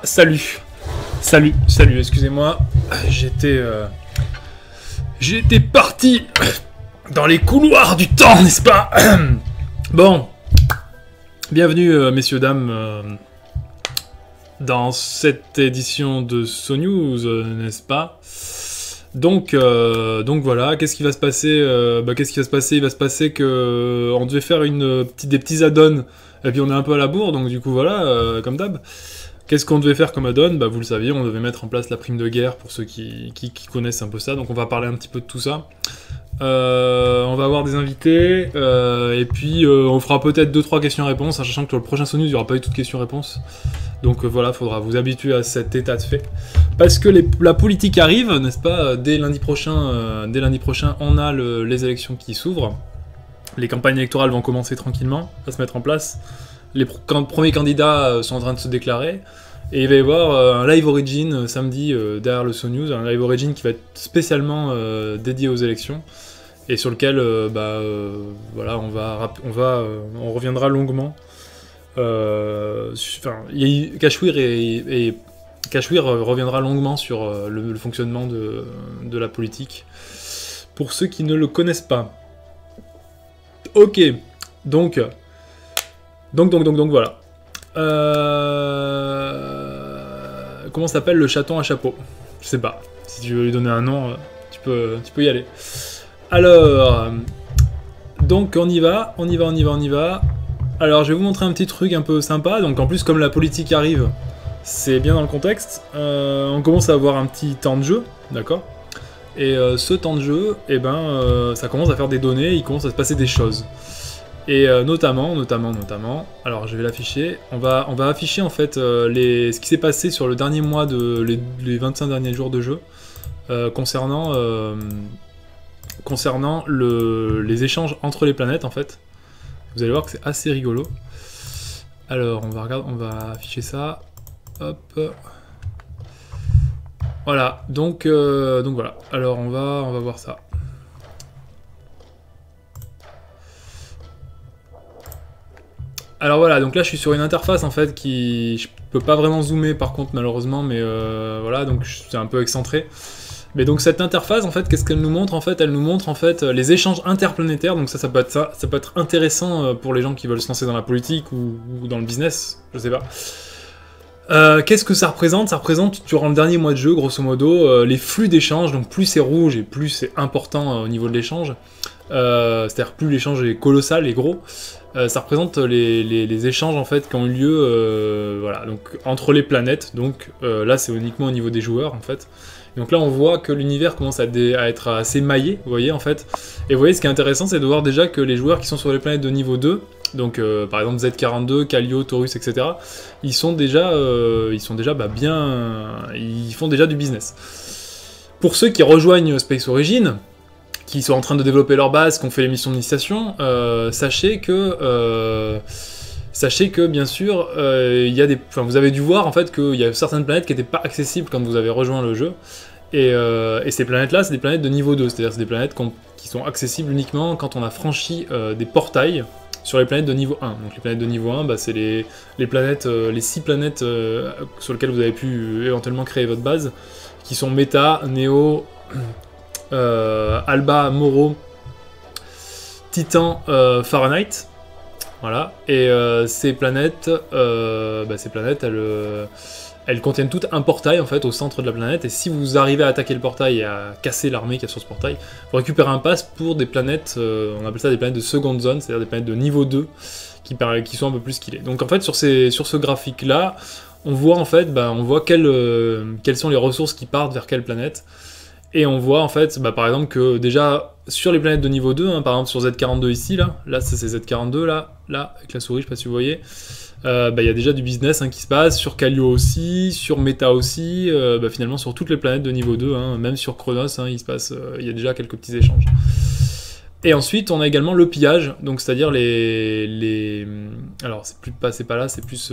Salut. Salut, excusez-moi. J'étais parti dans les couloirs du temps, n'est-ce pas? Bon. Bienvenue, messieurs, dames, dans cette édition de So News, n'est-ce pas? Donc voilà, qu'est-ce qui va se passer? Il va se passer que on devait faire des petits add-ons, et puis on est un peu à la bourre, donc du coup voilà, comme d'hab. Qu'est-ce qu'on devait faire comme add-on? Bah vous le saviez, on devait mettre en place la prime de guerre pour ceux qui connaissent un peu ça, donc on va parler un petit peu de tout ça. On va avoir des invités, et puis on fera peut-être 2-3 questions-réponses, en sachant que le prochain So News, il n'y aura pas eu de questions-réponses. Donc voilà, il faudra vous habituer à cet état de fait. Parce que la politique arrive, n'est-ce pas? Dès lundi prochain, on a les élections qui s'ouvrent. Les campagnes électorales vont commencer tranquillement à se mettre en place. Les premiers candidats sont en train de se déclarer. Et il va y avoir un live origin samedi derrière le So News, un live origin qui va être spécialement dédié aux élections. Et sur lequel voilà, on reviendra longuement. Kashwir reviendra longuement sur le fonctionnement de la politique. Pour ceux qui ne le connaissent pas. Ok, donc voilà. Comment s'appelle le chaton à chapeau? Je sais pas. Si tu veux lui donner un nom, tu peux y aller. Alors, donc on y va. Alors je vais vous montrer un petit truc un peu sympa. Donc en plus, comme la politique arrive, c'est bien dans le contexte. On commence à avoir un petit temps de jeu, d'accord? Et ce temps de jeu, ça commence à faire des données, il commence à se passer des choses. Et notamment, alors je vais l'afficher, on va afficher en fait ce qui s'est passé sur le dernier mois les 25 derniers jours de jeu, concernant les échanges entre les planètes en fait. Vous allez voir que c'est assez rigolo. Alors on va afficher ça, hop. Voilà, donc voilà, alors on va voir ça. Alors voilà, donc là je suis sur une interface en fait je peux pas vraiment zoomer par contre malheureusement, mais voilà, donc c'est un peu excentré. Mais donc cette interface en fait, qu'est-ce qu'elle nous montre en fait? Elle nous montre en fait les échanges interplanétaires, donc ça peut être intéressant pour les gens qui veulent se lancer dans la politique ou dans le business, je sais pas. Qu'est-ce que ça représente? Ça représente durant le dernier mois de jeu, grosso modo, les flux d'échange, donc plus c'est rouge et plus c'est important au niveau de l'échange. C'est-à-dire plus l'échange est colossal et gros. Ça représente les échanges en fait qui ont eu lieu voilà, donc, entre les planètes, donc là c'est uniquement au niveau des joueurs en fait. Donc là on voit que l'univers commence à être assez maillé, vous voyez en fait. Et vous voyez ce qui est intéressant, c'est de voir déjà que les joueurs qui sont sur les planètes de niveau 2, donc par exemple Z42, Kallio, Taurus, etc., ils font déjà du business. Pour ceux qui rejoignent Space Origin, qui sont en train de développer leur base, qui ont fait les missions d'initiation, sachez que bien sûr, vous avez dû voir en fait qu'il y a certaines planètes qui n'étaient pas accessibles quand vous avez rejoint le jeu, et ces planètes-là, c'est des planètes de niveau 2, c'est-à-dire c'est des planètes qui sont accessibles uniquement quand on a franchi des portails sur les planètes de niveau 1. Donc les planètes de niveau 1, c'est les 6 planètes sur lesquelles vous avez pu éventuellement créer votre base, qui sont Meta, Neo, Alba, Moro, Titan, Fahrenheit. Voilà. Et ces planètes, elles contiennent toutes un portail en fait au centre de la planète. Et si vous arrivez à attaquer le portail et à casser l'armée qui est sur ce portail, vous récupérez un pass pour des planètes, on appelle ça des planètes de seconde zone, c'est-à-dire des planètes de niveau 2 qui sont un peu plus skillées. Donc en fait sur ce graphique là, on voit en fait, quelles sont les ressources qui partent vers quelle planète. Et on voit en fait, par exemple, que déjà sur les planètes de niveau 2, par exemple sur Z42 ici, là c'est Z42, là, avec la souris, je sais pas si vous voyez, y a déjà du business qui se passe, sur Kallio aussi, sur Meta aussi, finalement sur toutes les planètes de niveau 2, même sur Chronos, il y a déjà quelques petits échanges. Et ensuite, on a également le pillage, donc c'est-à-dire alors c'est pas là, c'est plus,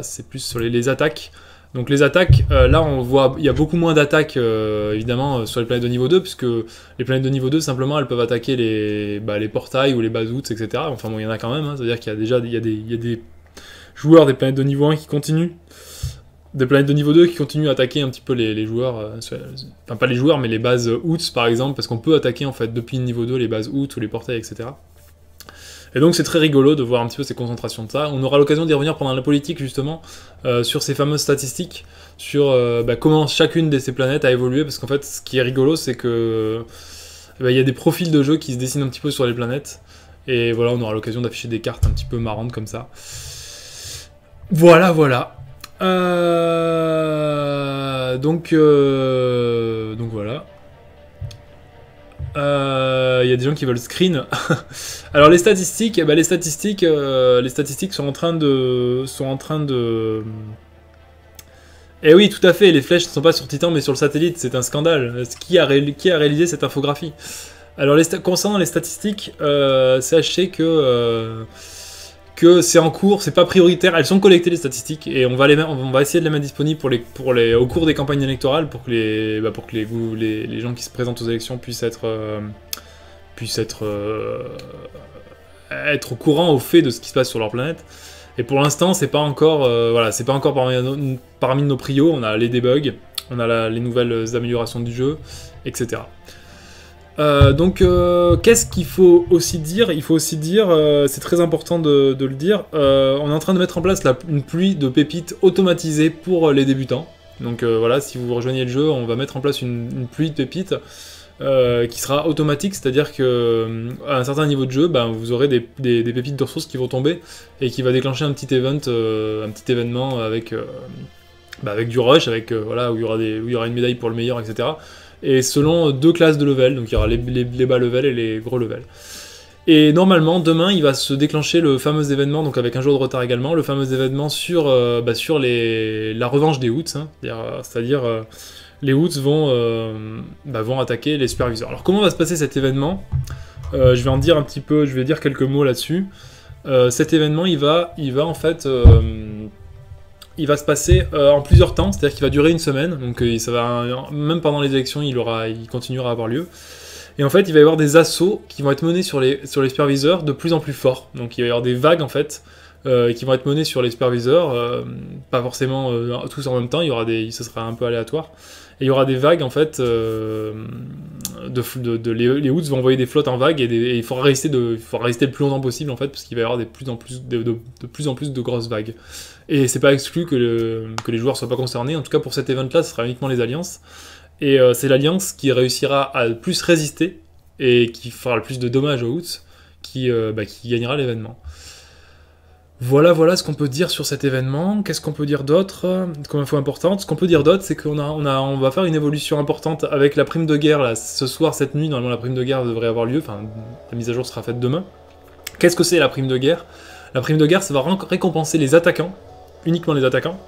c'est plus sur les attaques. Donc les attaques, là on voit, il y a beaucoup moins d'attaques évidemment sur les planètes de niveau 2, puisque les planètes de niveau 2 simplement elles peuvent attaquer les portails ou les bazooks, etc. Enfin bon, il y en a quand même, c'est-à-dire qu'il y a déjà joueurs des planètes de niveau 1 qui continuent, des planètes de niveau 2 qui continuent à attaquer un petit peu les joueurs, enfin pas les joueurs, mais les bases Hoots par exemple, parce qu'on peut attaquer en fait depuis le niveau 2 les bases Hoots ou les portails, etc. Et donc c'est très rigolo de voir un petit peu ces concentrations de ça. On aura l'occasion d'y revenir pendant la politique justement, sur ces fameuses statistiques, sur comment chacune de ces planètes a évolué, parce qu'en fait ce qui est rigolo c'est que il y a des profils de jeu qui se dessinent un petit peu sur les planètes, et voilà, on aura l'occasion d'afficher des cartes un petit peu marrantes comme ça. Voilà, voilà. Donc voilà. Il y a des gens qui veulent screen. Alors les statistiques, les statistiques sont en train de... Eh oui, tout à fait, les flèches ne sont pas sur Titan mais sur le satellite, c'est un scandale. Qui a réalisé cette infographie? Alors concernant les statistiques, sachez que c'est en cours, c'est pas prioritaire, elles sont collectées les statistiques et on va essayer de les mettre disponibles au cours des campagnes électorales pour que les gens qui se présentent aux élections puissent être au courant au fait de ce qui se passe sur leur planète. Et pour l'instant, c'est pas encore parmi nos prios. On a les debugs, on a les nouvelles améliorations du jeu, etc. Qu'est-ce qu'il faut aussi dire? Il faut aussi dire, c'est très important de le dire, on est en train de mettre en place une pluie de pépites automatisées pour les débutants. Donc voilà, si vous rejoignez le jeu, on va mettre en place une pluie de pépites qui sera automatique, c'est-à-dire que à un certain niveau de jeu, vous aurez des pépites de ressources qui vont tomber et qui va déclencher un petit événement avec du rush, où il y aura une médaille pour le meilleur, etc. Et selon 2 classes de level, donc il y aura les bas level et les gros level. Et normalement, demain, il va se déclencher le fameux événement, donc avec un jour de retard également, le fameux événement sur la revanche des Hoots, hein, c'est-à-dire les Hoots vont attaquer les superviseurs. Alors comment va se passer cet événement? Je vais en dire un petit peu, je vais dire quelques mots là-dessus. Cet événement, il va en fait... il va se passer en plusieurs temps, c'est-à-dire qu'il va durer une semaine, donc même pendant les élections, il continuera à avoir lieu. Et en fait, il va y avoir des assauts qui vont être menés sur les superviseurs de plus en plus forts. Donc il va y avoir des vagues en fait qui vont être menées sur les superviseurs, pas forcément tous en même temps. Ce sera un peu aléatoire. Et il y aura des vagues en fait. Les Hoots vont envoyer des flottes en vagues et il faudra rester le plus longtemps possible en fait, parce qu'il va y avoir de plus en plus de grosses vagues. Et c'est pas exclu que les joueurs soient pas concernés. En tout cas pour cet event-là, ce sera uniquement les alliances. Et c'est l'alliance qui réussira à le plus résister et qui fera le plus de dommages aux Hoots qui gagnera l'événement. Voilà ce qu'on peut dire sur cet événement. Qu'est-ce qu'on peut dire d'autre comme info importante? Ce qu'on peut dire d'autre, c'est qu'on va faire une évolution importante avec la prime de guerre là, ce soir, cette nuit. Normalement, la prime de guerre devrait avoir lieu. Enfin, la mise à jour sera faite demain. Qu'est-ce que c'est la prime de guerre? La prime de guerre, ça va récompenser les attaquants, uniquement les attaquants,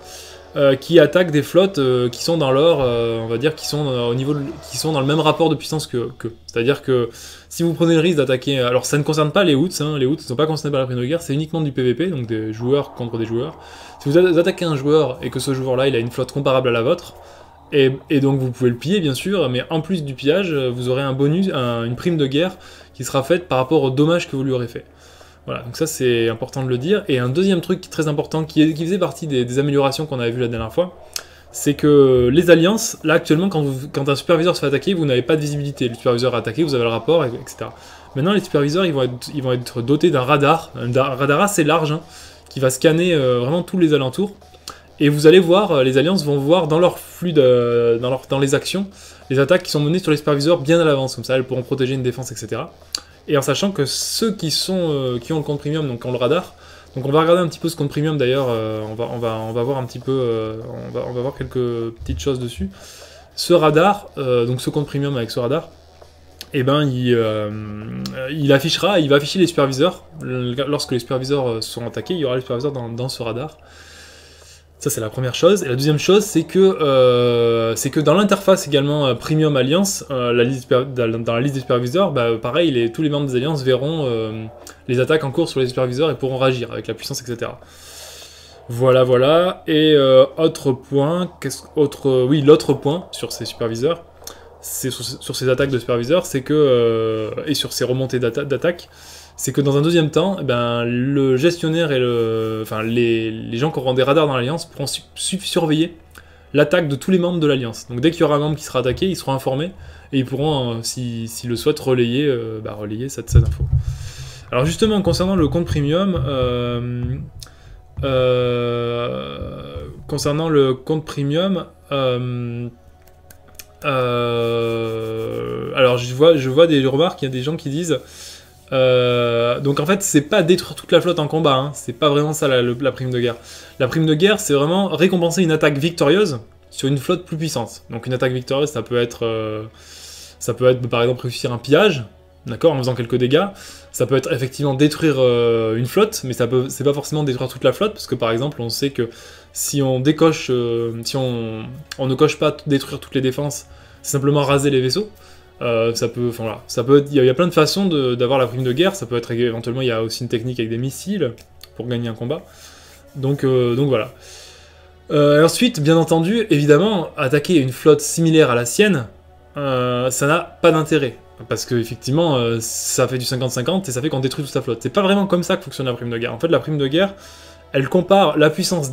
qui attaquent des flottes qui sont dans leur, on va dire, qui sont dans le même rapport de puissance que. C'est-à-dire que si vous prenez le risque d'attaquer, alors ça ne concerne pas les Hoots, hein, les Hoots ne sont pas concernés par la prime de guerre, c'est uniquement du PVP, donc des joueurs contre des joueurs. Si vous attaquez un joueur et que ce joueur-là, il a une flotte comparable à la vôtre, et donc vous pouvez le piller bien sûr, mais en plus du pillage, vous aurez un bonus, une prime de guerre qui sera faite par rapport au dommage que vous lui aurez fait. Voilà, donc ça c'est important de le dire. Et un deuxième truc très important qui faisait partie des améliorations qu'on avait vues la dernière fois, c'est que les alliances, là actuellement quand un superviseur se fait attaquer, vous n'avez pas de visibilité. Le superviseur est attaqué, vous avez le rapport, etc. Maintenant les superviseurs ils vont être dotés d'un radar, assez large, hein, qui va scanner vraiment tous les alentours. Et vous allez voir, les alliances vont voir dans leur flux, dans les actions, les attaques qui sont menées sur les superviseurs bien à l'avance, comme ça elles pourront protéger une défense, etc. Et en sachant que ceux qui ont le compte premium, donc ont le radar, donc on va regarder un petit peu ce compte premium d'ailleurs, on va voir un petit peu, on va voir quelques petites choses dessus. Ce radar, donc ce compte premium avec ce radar, eh ben il va afficher les superviseurs. Lorsque les superviseurs seront attaqués, il y aura les superviseurs dans ce radar. Ça c'est la première chose. Et la deuxième chose, c'est que dans l'interface également Premium Alliance, dans la liste des superviseurs, pareil, tous les membres des alliances verront les attaques en cours sur les superviseurs et pourront réagir avec la puissance, etc. Voilà. Et autre point, l'autre point sur ces superviseurs, c'est sur ces attaques de superviseurs, c'est que et sur ces remontées d'attaque, c'est que dans un deuxième temps, eh ben, le gestionnaire et enfin, les gens qui auront des radars dans l'Alliance pourront surveiller l'attaque de tous les membres de l'Alliance. Donc dès qu'il y aura un membre qui sera attaqué, ils seront informés et ils pourront, s'ils le souhaitent, relayer cette info. Alors justement, concernant le compte premium, alors je vois des remarques, il y a des gens qui disent donc en fait c'est pas détruire toute la flotte en combat, hein, c'est pas vraiment ça la prime de guerre. La prime de guerre c'est vraiment récompenser une attaque victorieuse sur une flotte plus puissante. Donc une attaque victorieuse ça peut être par exemple réussir un pillage, d'accord, en faisant quelques dégâts. Ça peut être effectivement détruire une flotte, mais c'est pas forcément détruire toute la flotte, parce que par exemple on sait que si on décoche, si on ne coche pas détruire toutes les défenses, c'est simplement raser les vaisseaux. Ça peut être, il y a plein de façons d'avoir la prime de guerre. Ça peut être éventuellement, il y a aussi une technique avec des missiles pour gagner un combat. Donc voilà. Ensuite, bien entendu, évidemment, attaquer une flotte similaire à la sienne, ça n'a pas d'intérêt. Parce que effectivement, ça fait du 50-50 et ça fait qu'on détruit toute sa flotte. C'est pas vraiment comme ça que fonctionne la prime de guerre. En fait, la prime de guerre, elle compare la puissance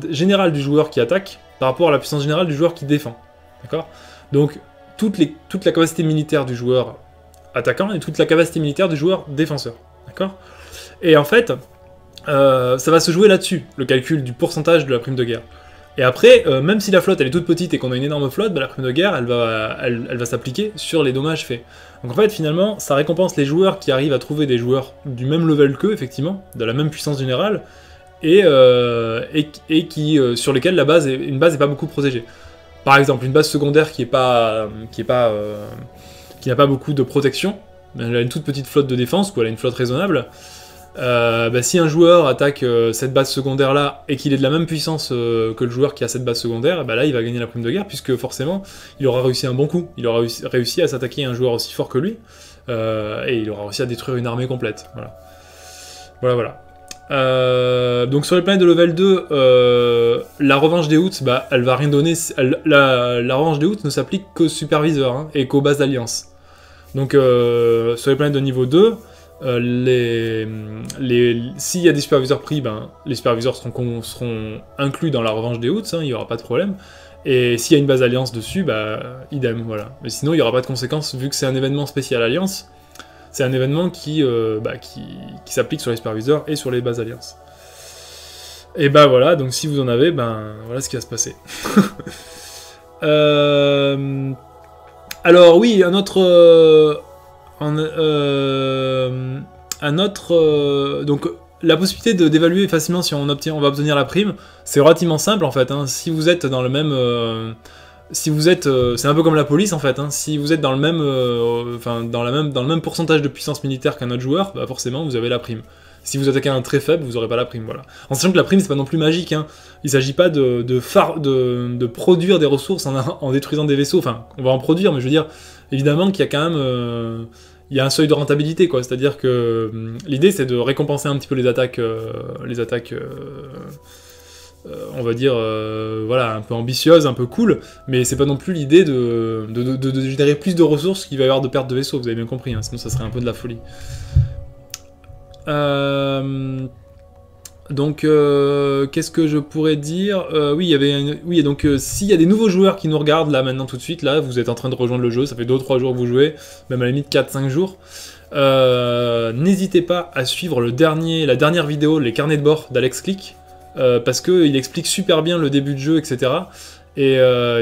générale du joueur qui attaque par rapport à la puissance générale du joueur qui défend. D'accord ? Donc, toute la capacité militaire du joueur attaquant et toute la capacité militaire du joueur défenseur. D'accord ? Et en fait, ça va se jouer là-dessus, le calcul du pourcentage de la prime de guerre. Et après, même si la flotte elle est toute petite et qu'on a une énorme flotte, la prime de guerre elle va s'appliquer sur les dommages faits. Donc en fait finalement ça récompense les joueurs qui arrivent à trouver des joueurs du même level qu'eux, effectivement, de la même puissance générale, et qui, sur lesquels une base est pas beaucoup protégée. Par exemple une base secondaire qui n'a pas beaucoup de protection, elle a une toute petite flotte de défense, ou elle a une flotte raisonnable. Si un joueur attaque cette base secondaire là et qu'il est de la même puissance que le joueur qui a cette base secondaire, là il va gagner la prime de guerre puisque forcément il aura réussi un bon coup, il aura réussi à s'attaquer à un joueur aussi fort que lui et il aura réussi à détruire une armée complète. Voilà. Donc sur les planètes de level 2, la revanche des Hoots, elle va rien donner. La revanche des Hoots ne s'applique qu'aux superviseurs hein, et qu'aux bases d'alliance. Donc sur les planètes de niveau 2, s'il y a des superviseurs pris, les superviseurs seront inclus dans la revanche des Hoots, hein, il n'y aura pas de problème. Et s'il y a une base alliance dessus, idem, voilà. Mais sinon, il n'y aura pas de conséquences, vu que c'est un événement spécial alliance. C'est un événement qui s'applique sur les superviseurs et sur les bases alliance. Et voilà, donc si vous en avez, voilà ce qui va se passer. Alors oui, donc la possibilité d'évaluer facilement si on va obtenir la prime, c'est relativement simple en fait. Hein. Si vous êtes dans le même, c'est un peu comme la police en fait. Hein. Si vous êtes dans le même, dans le même pourcentage de puissance militaire qu'un autre joueur, forcément vous avez la prime. Si vous attaquez un très faible, vous n'aurez pas la prime, voilà. En sachant que la prime c'est pas non plus magique. Hein. Il s'agit pas de produire des ressources en détruisant des vaisseaux. Enfin, on va en produire, mais je veux dire, évidemment qu'il y a quand même il y a un seuil de rentabilité, quoi. C'est-à-dire que l'idée, c'est de récompenser un petit peu les attaques, on va dire, un peu ambitieuses, un peu cool, mais c'est pas non plus l'idée de générer plus de ressources qu'il va y avoir de pertes de vaisseaux, vous avez bien compris, hein, sinon ça serait un peu de la folie. Donc, qu'est-ce que je pourrais dire ? Donc s'il y a des nouveaux joueurs qui nous regardent là maintenant tout de suite, là vous êtes en train de rejoindre le jeu, ça fait 2 ou 3 jours que vous jouez, même à la limite 4-5 jours, n'hésitez pas à suivre la dernière vidéo, les carnets de bord d'Alex Click, parce qu'il explique super bien le début de jeu, etc. Et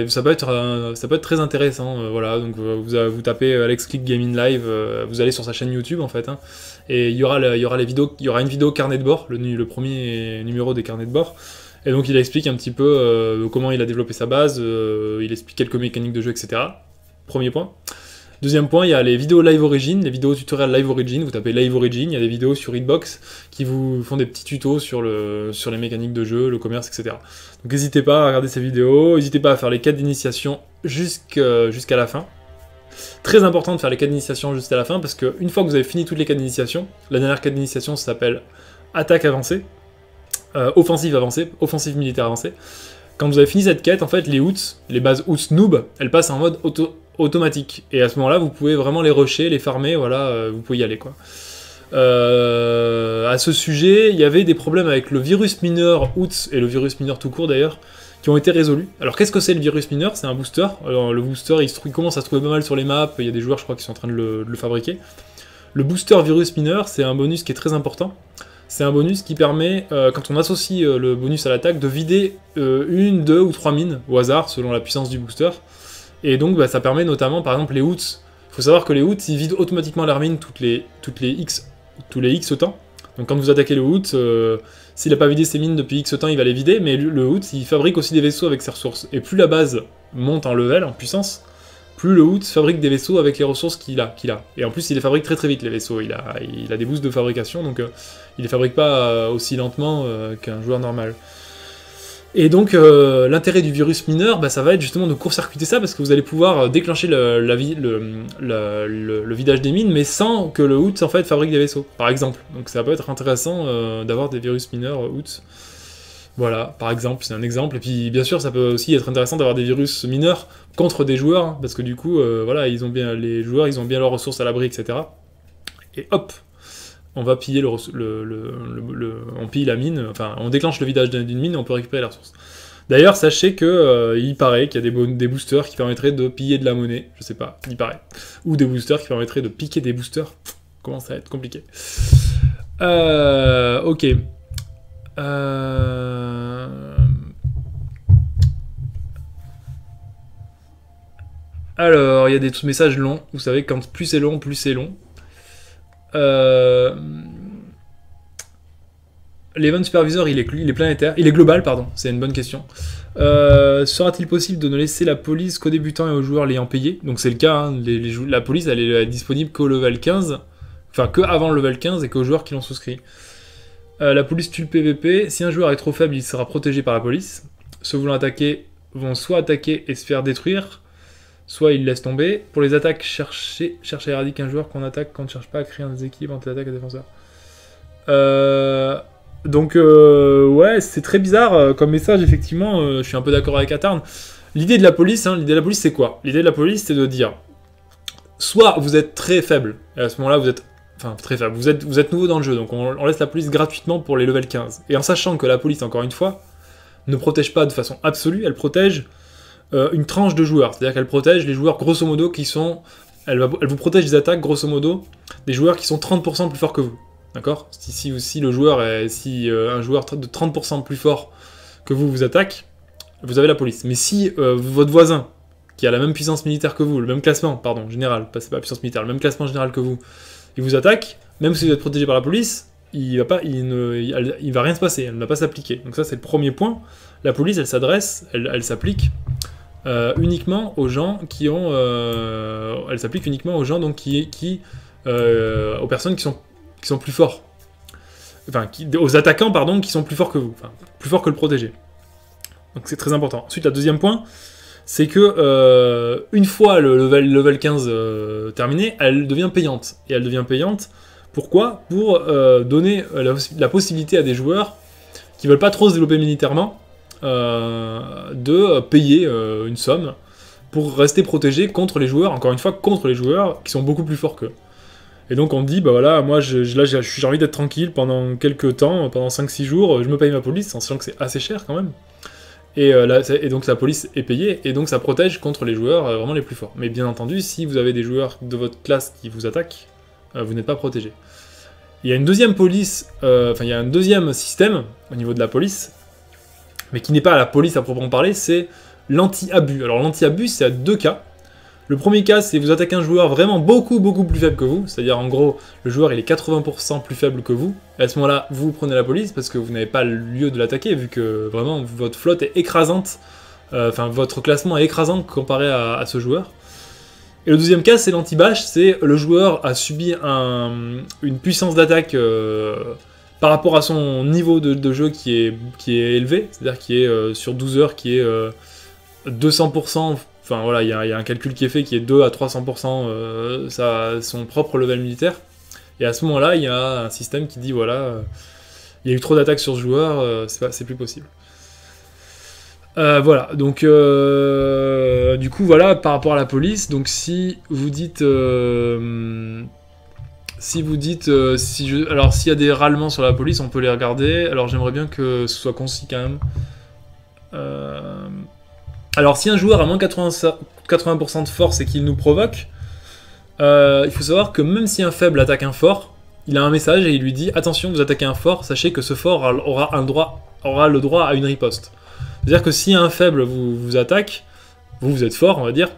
ça peut être très intéressant, voilà. Donc vous tapez Alex Click Gaming Live, vous allez sur sa chaîne YouTube en fait, hein, et il y aura une vidéo carnet de bord, le premier numéro des carnets de bord, et donc il explique un petit peu comment il a développé sa base, il explique quelques mécaniques de jeu, etc. Premier point. Deuxième point, il y a les vidéos Live Origin, les vidéos tutoriels Live Origin, vous tapez Live Origin, il y a des vidéos sur Hitbox qui vous font des petits tutos sur les mécaniques de jeu, le commerce, etc. Donc n'hésitez pas à regarder ces vidéos, n'hésitez pas à faire les quêtes d'initiation jusqu'à la fin. Très important de faire les quêtes d'initiation jusqu'à la fin, parce qu'une fois que vous avez fini toutes les quêtes d'initiation, la dernière quête d'initiation s'appelle Attaque avancée, offensive avancée, offensive militaire avancée. Quand vous avez fini cette quête, en fait, les bases Hoots noob, elles passent en mode automatique. Et à ce moment-là, vous pouvez vraiment les rusher, les farmer, voilà, vous pouvez y aller, quoi. À ce sujet, il y avait des problèmes avec le virus mineur OOTS et le virus mineur tout court d'ailleurs, qui ont été résolus. Alors qu'est-ce que c'est le virus mineur? C'est un booster. Alors, le booster, il commence à se trouver pas mal sur les maps, il y a des joueurs je crois qui sont en train de le fabriquer. Le booster virus mineur, c'est un bonus qui est très important. C'est un bonus qui permet, quand on associe le bonus à l'attaque, de vider une, deux ou trois mines au hasard, selon la puissance du booster. Et donc bah, ça permet notamment, par exemple, les OOTS. Il faut savoir que les OOTS, ils vident automatiquement leur mine tous les X temps. Donc quand vous attaquez le OOTS, s'il n'a pas vidé ses mines depuis X temps, il va les vider, mais le OOTS, il fabrique aussi des vaisseaux avec ses ressources. Et plus la base monte en level, en puissance, plus le OOTS fabrique des vaisseaux avec les ressources qu'il a. Et en plus, il les fabrique très très vite, les vaisseaux. Il a des boosts de fabrication, donc il les fabrique pas aussi lentement qu'un joueur normal. Et donc, l'intérêt du virus mineur, bah, ça va être justement de court-circuiter ça, parce que vous allez pouvoir déclencher le vidage des mines, mais sans que le OOTS, en fait, fabrique des vaisseaux, par exemple. Donc ça peut être intéressant d'avoir des virus mineurs OOTS. Voilà, par exemple, c'est un exemple. Et puis, bien sûr, ça peut aussi être intéressant d'avoir des virus mineurs contre des joueurs, hein, parce que du coup, voilà, les joueurs, ils ont bien leurs ressources à l'abri, etc. Et hop, on va piller on pille la mine, enfin, on déclenche le vidage d'une mine et on peut récupérer la ressource. D'ailleurs, sachez que il paraît qu'il y a des boosters qui permettraient de piller de la monnaie, je sais pas, il paraît. Ou des boosters qui permettraient de piquer des boosters. Comment ça va être compliqué. Ok. Alors, il y a des messages longs. Vous savez, quand plus c'est long, plus c'est long. L'event supervisor, il est planétaire. Il est global, pardon. C'est une bonne question. Sera-t-il possible de ne laisser la police qu'aux débutants et aux joueurs l'ayant payé? Donc c'est le cas. Hein, la police, elle est disponible qu'au level 15. Enfin, que avant le level 15 et qu'aux joueurs qui l'ont souscrit. La police tue le PVP. Si un joueur est trop faible, il sera protégé par la police. Ceux voulant attaquer vont soit attaquer et se faire détruire, soit ils laissent tomber. Pour les attaques, cherchez à éradiquer un joueur qu'on attaque quand on ne cherche pas à créer un déséquilibre entre l'attaque et le défenseur. Donc, ouais, c'est très bizarre comme message, effectivement. Je suis un peu d'accord avec Atarn. L'idée de la police, c'est quoi? L'idée de la police, c'est de dire soit vous êtes très faible, et à ce moment-là, vous êtes. Enfin, très faible. Vous êtes nouveau dans le jeu, donc on laisse la police gratuitement pour les level 15. Et en sachant que la police, encore une fois, ne protège pas de façon absolue, elle protège une tranche de joueurs. C'est-à-dire qu'elle protège les joueurs, grosso modo, qui sont... Elle vous protège des attaques, grosso modo, des joueurs qui sont 30% plus forts que vous. D'accord? Si un joueur de 30% plus fort que vous vous attaque, vous avez la police. Mais si votre voisin, qui a la même puissance militaire que vous, le même classement, pardon, général, c'est pas la puissance militaire, le même classement général que vous, il vous attaque, même si vous êtes protégé par la police, il va rien se passer, elle ne va pas s'appliquer. Donc ça, c'est le premier point. La police, elle s'applique uniquement aux gens qui ont... elle s'applique uniquement aux gens donc, aux personnes qui sont plus forts. Enfin, aux attaquants, pardon, qui sont plus forts que vous. Enfin, plus forts que le protégé. Donc c'est très important. Ensuite, le deuxième point, c'est que une fois le level 15 terminé, elle devient payante. Et elle devient payante, pourquoi? Pour donner la possibilité à des joueurs qui veulent pas trop se développer militairement de payer une somme pour rester protégés contre les joueurs, encore une fois, contre les joueurs qui sont beaucoup plus forts qu'eux. Et donc on dit, bah voilà, moi j'ai envie d'être tranquille pendant quelques temps, pendant 5-6 jours, je me paye ma police, en sachant que c'est assez cher quand même. Et donc la police est payée, et donc ça protège contre les joueurs vraiment les plus forts. Mais bien entendu, si vous avez des joueurs de votre classe qui vous attaquent, vous n'êtes pas protégé. Il y a une deuxième police, il y a un deuxième système au niveau de la police, mais qui n'est pas la police à proprement parler, c'est l'anti-abus. Alors l'anti-abus, c'est à deux cas. Le premier cas, c'est vous attaquez un joueur vraiment beaucoup plus faible que vous, c'est-à-dire en gros, le joueur il est 80% plus faible que vous, et à ce moment-là, vous prenez la police parce que vous n'avez pas le lieu de l'attaquer, vu que vraiment votre flotte est écrasante, votre classement est écrasant comparé à ce joueur. Et le deuxième cas, c'est l'anti-bash, c'est le joueur a subi une puissance d'attaque par rapport à son niveau de jeu qui est élevé, c'est-à-dire qui est sur 12 heures, qui est 200%. Enfin voilà, il y a un calcul qui est fait qui est 2 à 300% son propre level militaire. Et à ce moment-là, il y a un système qui dit voilà, il y a eu trop d'attaques sur ce joueur, c'est plus possible. Voilà, donc du coup voilà, par rapport à la police, donc si vous dites Si vous dites, alors s'il y a des râlements sur la police, on peut les regarder. Alors j'aimerais bien que ce soit concis quand même. Alors si un joueur a moins 80% de force et qu'il nous provoque, il faut savoir que même si un faible attaque un fort, il a un message et il lui dit attention, vous attaquez un fort, sachez que ce fort aura le droit à une riposte. C'est-à-dire que si un faible vous attaque, vous êtes fort, on va dire,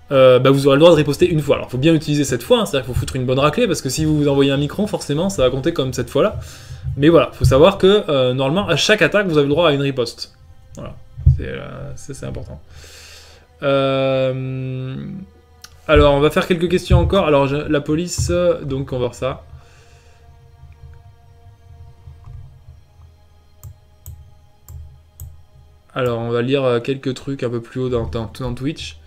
vous aurez le droit de riposter une fois. Alors il faut bien utiliser cette fois, hein, c'est-à-dire qu'il faut foutre une bonne raclée, parce que si vous envoyez un micron, forcément ça va compter comme cette fois-là. Mais voilà, il faut savoir que normalement à chaque attaque vous avez le droit à une riposte. Voilà, c'est important. Alors on va faire quelques questions encore. Alors la police, donc on va voir ça. Alors on va lire quelques trucs un peu plus haut dans Twitch.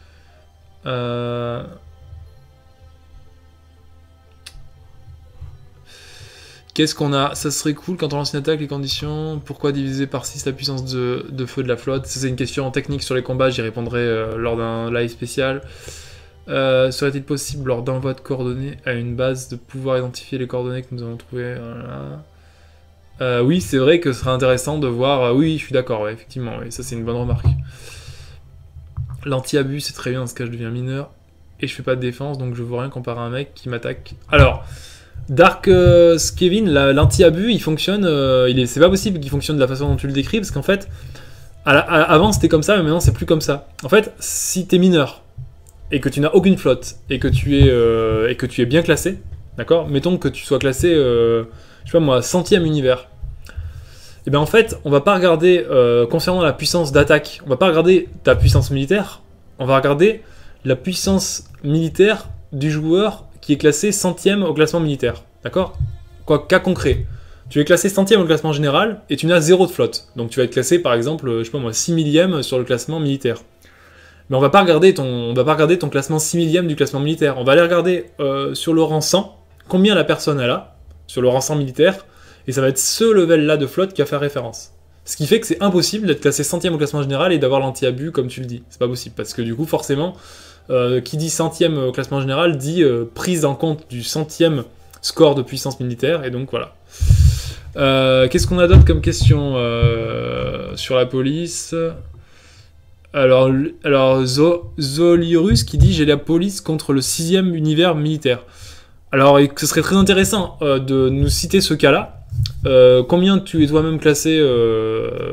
Qu'est-ce qu'on a? Ça serait cool quand on lance une attaque, les conditions. Pourquoi diviser par 6 la puissance de feu de la flotte? Ça, c'est une question technique sur les combats, j'y répondrai lors d'un live spécial. Serait-il possible, lors d'envoi de coordonnées à une base, de pouvoir identifier les coordonnées que nous avons trouvées? Voilà. Oui, c'est vrai que ce serait intéressant de voir. Oui, je suis d'accord, ouais, effectivement, oui, ça c'est une bonne remarque. L'anti-abus, c'est très bien dans ce cas, je deviens mineur et je fais pas de défense, donc je vois rien comparé à un mec qui m'attaque. Alors, Dark Skevin, l'anti-abus, il fonctionne. C'est pas possible qu'il fonctionne de la façon dont tu le décris, parce qu'en fait, avant c'était comme ça, mais maintenant c'est plus comme ça. En fait, si t'es mineur et que tu n'as aucune flotte et que tu es bien classé, d'accord? Mettons que tu sois classé, je sais pas moi, 100e univers. Et bien en fait, on va pas regarder, concernant la puissance d'attaque, on va pas regarder ta puissance militaire, on va regarder la puissance militaire du joueur qui est classé 100e au classement militaire. D'accord? Cas concret. Tu es classé 100e au classement général et tu n'as 0 de flotte. Donc tu vas être classé par exemple, je sais pas moi, 6 millième sur le classement militaire. Mais on va pas regarder ton classement 6 millième du classement militaire. On va aller regarder sur le rang 100, combien la personne elle a, sur le rang 100 militaire, et ça va être ce level-là de flotte qui va faire référence. Ce qui fait que c'est impossible d'être classé 100e au classement général et d'avoir l'anti-abus comme tu le dis. C'est pas possible, parce que du coup, forcément, qui dit 100e au classement général dit prise en compte du 100e score de puissance militaire, et donc voilà. Qu'est-ce qu'on a d'autre comme question sur la police? Alors Zolirus qui dit j'ai la police contre le 6e univers militaire. Alors ce serait très intéressant de nous citer ce cas-là. Combien tu es toi-même classé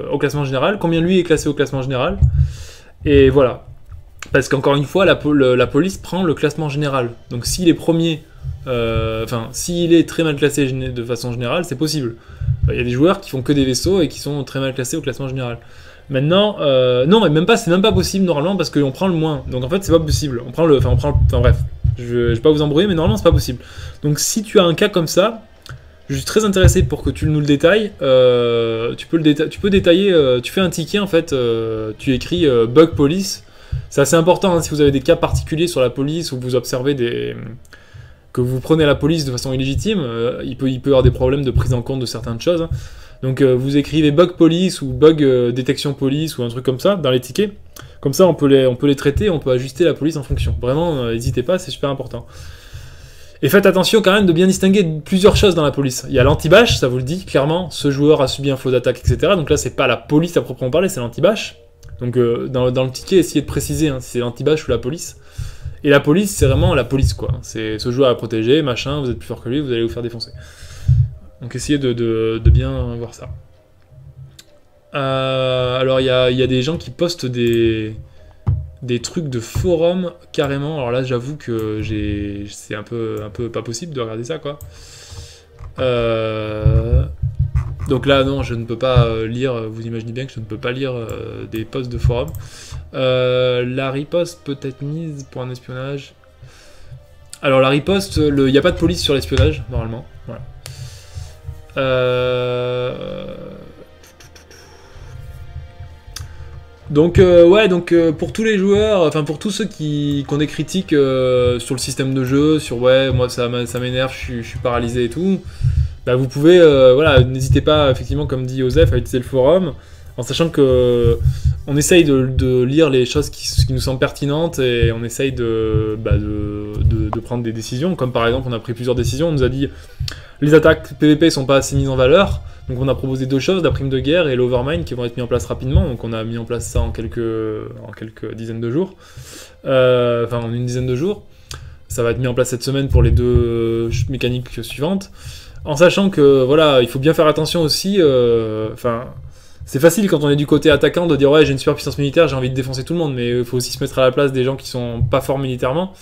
au classement général, combien lui est classé au classement général, et voilà. Parce qu'encore une fois, la police prend le classement général. Donc s'il est premier, s'il est très mal classé de façon générale, c'est possible. Il y a des joueurs qui font que des vaisseaux et qui sont très mal classés au classement général. Maintenant, non, mais c'est même pas possible normalement parce qu'on prend le moins. Donc en fait, c'est pas possible. Bref, je vais pas vous embrouiller, mais normalement, c'est pas possible. Donc si tu as un cas comme ça, je suis très intéressé pour que tu nous le détailles. Tu peux détailler, tu fais un ticket en fait, tu écris bug police. C'est assez important hein, si vous avez des cas particuliers sur la police ou vous observez que vous prenez la police de façon illégitime, il peut y avoir des problèmes de prise en compte de certaines choses. Hein. Donc vous écrivez bug police ou bug détection police ou un truc comme ça dans les tickets. Comme ça on peut les traiter, on peut ajuster la police en fonction. Vraiment, n'hésitez pas, c'est super important. Et faites attention quand même de bien distinguer plusieurs choses dans la police. Il y a l'anti-bash, ça vous le dit clairement, ce joueur a subi un faux d'attaque, etc. Donc là c'est pas la police à proprement parler, c'est l'anti-bash. Donc dans le ticket, essayez de préciser hein, si c'est l'anti-bash ou la police. Et la police, c'est vraiment la police quoi. C'est ce joueur à protéger, machin, vous êtes plus fort que lui, vous allez vous faire défoncer. Donc essayez de bien voir ça. Alors il y a des gens qui postent des trucs de forum carrément. Alors là j'avoue que c'est un peu pas possible de regarder ça quoi. Donc là non, je ne peux pas lire, vous imaginez bien que je ne peux pas lire des posts de forum. La riposte peut être mise pour un espionnage. Alors la riposte, il n'y a pas de police sur l'espionnage normalement. Voilà. Donc pour tous les joueurs, enfin pour tous ceux qui ont des critiques sur le système de jeu, sur ouais moi ça m'énerve, je suis paralysé et tout, bah vous pouvez voilà, n'hésitez pas effectivement comme dit Joseph à utiliser le forum, en sachant que on essaye de lire les choses qui nous semblent pertinentes et on essaye de prendre des décisions. Comme par exemple, on a pris plusieurs décisions. On nous a dit les attaques PVP sont pas assez mises en valeur. Donc on a proposé deux choses, la prime de guerre et l'overmine qui vont être mis en place rapidement. Donc on a mis en place ça en quelques dizaines de jours. Enfin, en une dizaine de jours. Ça va être mis en place cette semaine pour les deux mécaniques suivantes. En sachant que, voilà, il faut bien faire attention aussi. C'est facile quand on est du côté attaquant de dire ouais, j'ai une super puissance militaire, j'ai envie de défoncer tout le monde, mais il faut aussi se mettre à la place des gens qui sont pas forts militairement,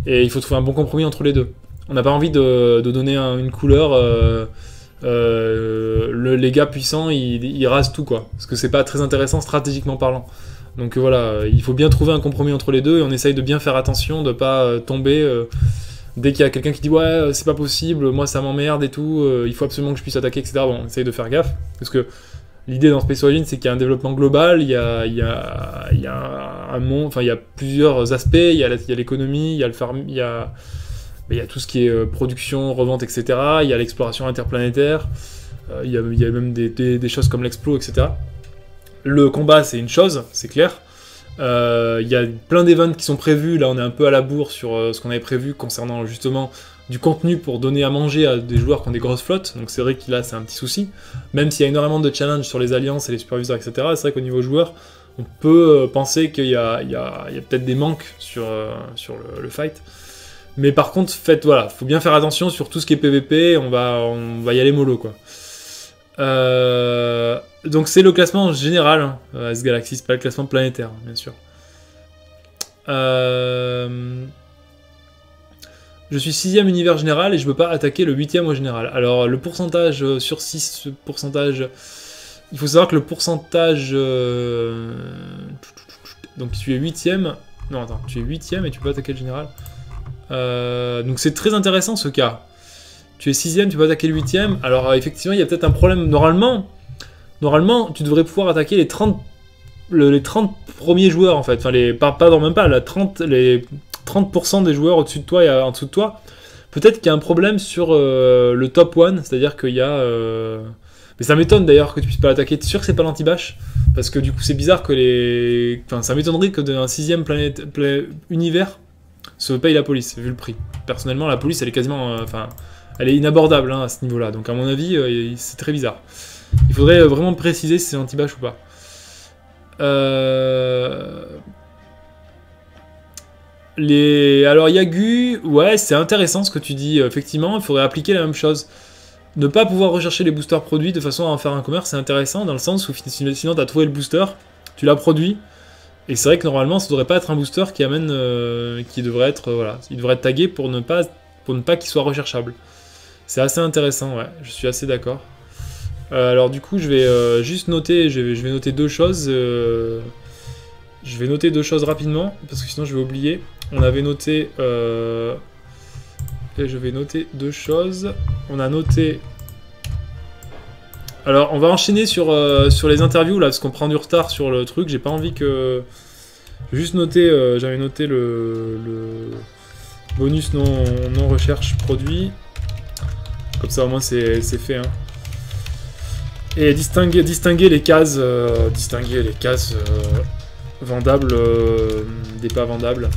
et il faut trouver un bon compromis entre les deux. On n'a pas envie de donner une couleur, les gars puissants, ils rasent tout, quoi, parce que c'est pas très intéressant stratégiquement parlant. Donc voilà, il faut bien trouver un compromis entre les deux, et on essaye de bien faire attention, de pas tomber... dès qu'il y a quelqu'un qui dit ouais c'est pas possible, moi ça m'emmerde et tout, il faut absolument que je puisse attaquer, etc. Bon, on essaye de faire gaffe, parce que l'idée dans Space Origins, c'est qu'il y a un développement global, il y a un monde, enfin il y a plusieurs aspects, il y a l'économie, il y a le farm, il y a tout ce qui est production, revente, etc. Il y a l'exploration interplanétaire, il y a même des choses comme l'explo, etc. Le combat c'est une chose, c'est clair. Il y a plein d'events qui sont prévus, là on est un peu à la bourre sur ce qu'on avait prévu concernant justement du contenu pour donner à manger à des joueurs qui ont des grosses flottes, donc c'est vrai que là c'est un petit souci, même s'il y a énormément de challenges sur les alliances et les superviseurs, etc. C'est vrai qu'au niveau joueur, on peut penser qu'il y a peut-être des manques sur le fight, mais par contre, voilà, faut bien faire attention sur tout ce qui est PVP, on va y aller mollo, quoi. Donc c'est le classement général, hein, S-Galaxy, c'est pas le classement planétaire, bien sûr. Je suis 6ème univers général et je peux pas attaquer le 8ème au général. Alors le pourcentage sur 6, ce pourcentage... Il faut savoir que le pourcentage... Donc tu es 8ème... Non attends, tu es 8ème et tu peux pas attaquer le général. Donc c'est très intéressant ce cas. Tu es 6ème, tu peux attaquer le 8ème. Alors effectivement il y a peut-être un problème. Normalement tu devrais pouvoir attaquer les 30 premiers joueurs en fait. Enfin même pas, les 30% des joueurs au-dessus de toi et en dessous de toi. Peut-être qu'il y a un problème sur le top 1, c'est-à-dire qu'il y a... Mais ça m'étonne d'ailleurs que tu puisses pas l'attaquer. T'es sûr que c'est pas l'anti-bash? Parce que du coup c'est bizarre que les... Enfin ça m'étonnerait que d'un 6ème univers se paye la police, vu le prix. Personnellement la police elle est quasiment... elle est inabordable hein, à ce niveau-là. Donc à mon avis c'est très bizarre. Il faudrait vraiment préciser si c'est anti-bash ou pas. Alors Yagu, ouais c'est intéressant ce que tu dis, effectivement il faudrait appliquer la même chose. Ne pas pouvoir rechercher les boosters produits de façon à en faire un commerce, c'est intéressant dans le sens où sinon tu as trouvé le booster, tu l'as produit, et c'est vrai que normalement ça devrait pas être un booster qui amène, qui devrait être, voilà, il devrait être tagué pour ne pas qu'il soit recherchable. C'est assez intéressant, ouais, je suis assez d'accord. Alors du coup je vais juste noter, je vais noter deux choses. Je vais noter deux choses rapidement, parce que sinon je vais oublier. On avait noté... Et je vais noter deux choses. On a noté... Alors on va enchaîner sur les interviews là, parce qu'on prend du retard sur le truc. J'ai pas envie que... Juste noter, j'avais noté le bonus non recherche produit. Comme ça au moins c'est fait, hein. Et distinguer les cases, vendables des pas vendables.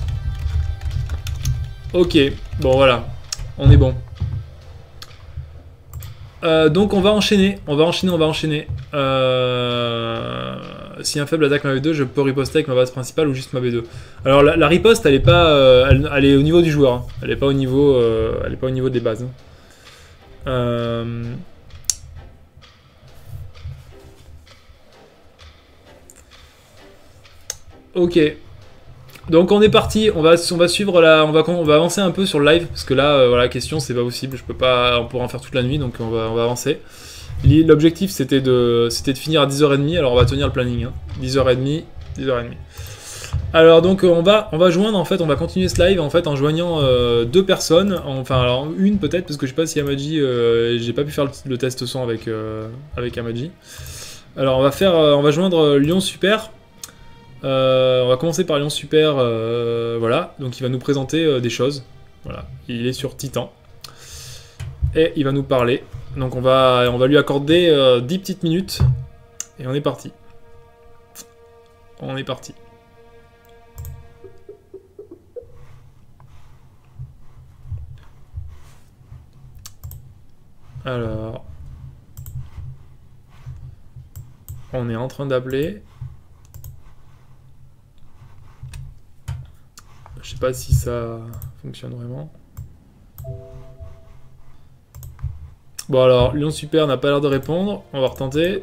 Ok, bon voilà, on est bon. Donc on va enchaîner. Si un faible attaque ma B2, je peux riposter avec ma base principale ou juste ma B2. Alors la riposte, elle est pas, elle est au niveau du joueur. Hein. Elle est pas au niveau, des bases. Hein. Ok. Donc on est parti, on va suivre on va avancer un peu sur le live, parce que là, voilà, question, c'est pas possible, je peux pas, on pourra en faire toute la nuit, donc on va avancer. L'objectif c'était de finir à 10h30, alors on va tenir le planning, hein. 10h30. Alors donc on va joindre, en fait, on va continuer ce live en fait en joignant deux personnes, enfin alors une peut-être, parce que je sais pas si Amadji, j'ai pas pu faire le test son avec Amadji. Alors on va joindre Lyon Super. On va commencer par Lyon Super, voilà, donc il va nous présenter des choses, voilà, il est sur Titan, et il va nous parler, donc on va lui accorder 10 petites minutes, et on est parti. on est parti. Alors... On est en train d'appeler. Je sais pas si ça fonctionne vraiment. Bon alors, Lyon Super n'a pas l'air de répondre. On va retenter.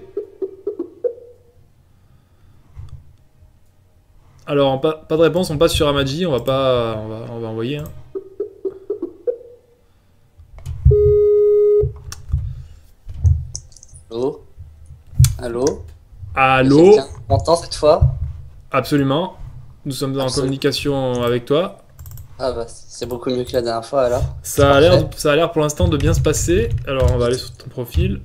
Alors, pas de réponse, on passe sur Amadji. On va envoyer. Hein. Allô? Allô? Allô? Tu m'entends cette fois? Absolument. Nous sommes en communication avec toi. Ah bah c'est beaucoup mieux que la dernière fois alors. Ça a l'air pour l'instant de bien se passer. Alors on va aller sur ton profil.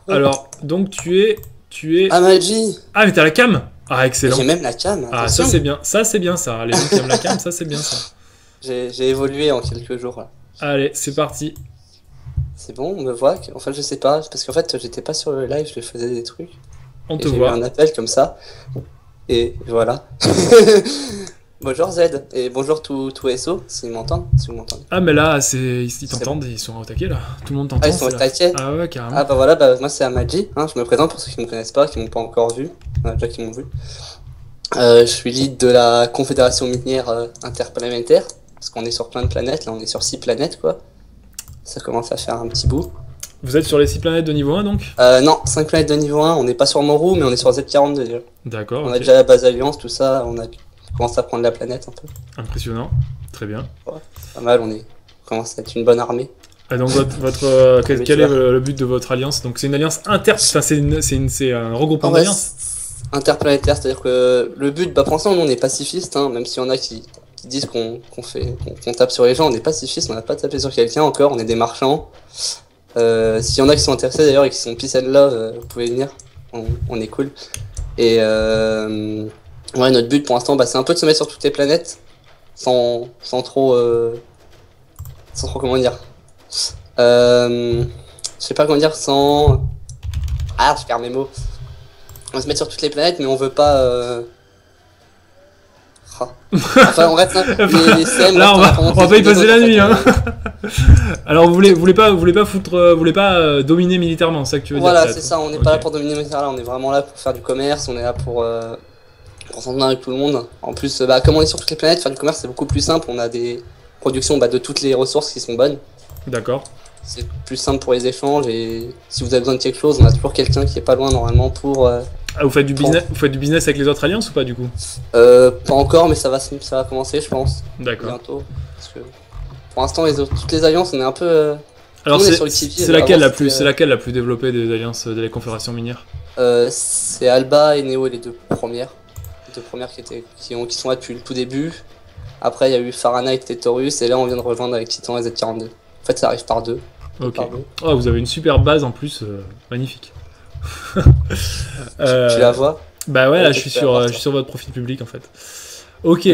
Alors donc tu es... Amadji! Ah mais t'as la cam? Ah excellent. J'ai même la cam. Ah ça c'est bien. Ça c'est bien ça. Les gens qui aiment la cam, ça c'est bien ça. J'ai évolué en quelques jours là. Allez, c'est parti. C'est bon, on me voit? Enfin je sais pas, parce qu'en fait j'étais pas sur le live, je faisais des trucs. On te voit. J'ai eu un appel comme ça. Et voilà. Bonjour Z, et bonjour tout SO, s'ils m'entendent, si vous m'entendez. Ah mais là, ils t'entendent, ils sont au taquet là. Tout le monde t'entend. Ah, ils sont au taquet? Ah ouais, carrément. Ah bah voilà, moi c'est Amadji, hein, je me présente pour ceux qui me connaissent pas, qui m'ont pas encore vu. Il y en a déjà qui m'ont vu. Je suis lead de la Confédération minière interplanétaire, parce qu'on est sur plein de planètes, là on est sur 6 planètes quoi. Ça commence à faire un petit bout. Vous êtes sur les 6 planètes de niveau 1 donc? Non, 5 planètes de niveau 1, on n'est pas sur Moru, mais on est sur Z42 déjà. D'accord. On a déjà la base Alliance, tout ça, on a commencé à prendre la planète un peu. Impressionnant, très bien. Ouais, c'est pas mal, on commence à être une bonne armée. Et donc quel est le but de votre alliance? Donc c'est une alliance c'est un regroupement d'alliances interplanétaire, c'est-à-dire que le but, pour l'instant nous on est pacifiste, hein, même s'il y en a qui disent qu'on tape sur les gens, on est pacifiste, on n'a pas tapé sur quelqu'un encore, on est des marchands. S'il y en a qui sont intéressés d'ailleurs et qui sont peace and love, vous pouvez venir, on est cool. Et ouais, notre but pour l'instant, c'est un peu de se mettre sur toutes les planètes, sans trop comment dire. Je sais pas comment dire, sans... Ah, je perds mes mots. On va se mettre sur toutes les planètes, mais on veut pas... Enfin, on reste les CM. Là, on va pas y passer la nuit, hein. Alors, vous voulez pas dominer militairement, c'est ça que tu veux dire? Voilà, c'est ça. On n'est pas là pour dominer militairement. On est vraiment là pour faire du commerce. On est là pour s'entendre avec tout le monde. En plus, comme on est sur toutes les planètes, faire du commerce c'est beaucoup plus simple. On a des productions de toutes les ressources qui sont bonnes. D'accord. C'est plus simple pour les échanges et si vous avez besoin de quelque chose, on a toujours quelqu'un qui est pas loin normalement pour. Ah, vous faites du business avec les autres alliances ou pas du coup? Pas encore, mais ça va commencer, je pense. D'accord. Bientôt. Parce que pour l'instant, toutes les alliances, on est un peu. Alors c'est laquelle la plus développée des alliances de la Confédération minière? C'est Alba et Neo, les deux premières. Les deux premières qui sont là depuis le tout début. Après, il y a eu Fahrenheit et Taurus, et là, on vient de rejoindre avec Titan et Z42. En fait, ça arrive par deux. Ok. Oh, vous avez une super base en plus, magnifique. Tu la vois? Bah ouais, là je suis sur votre profil public en fait. Ok,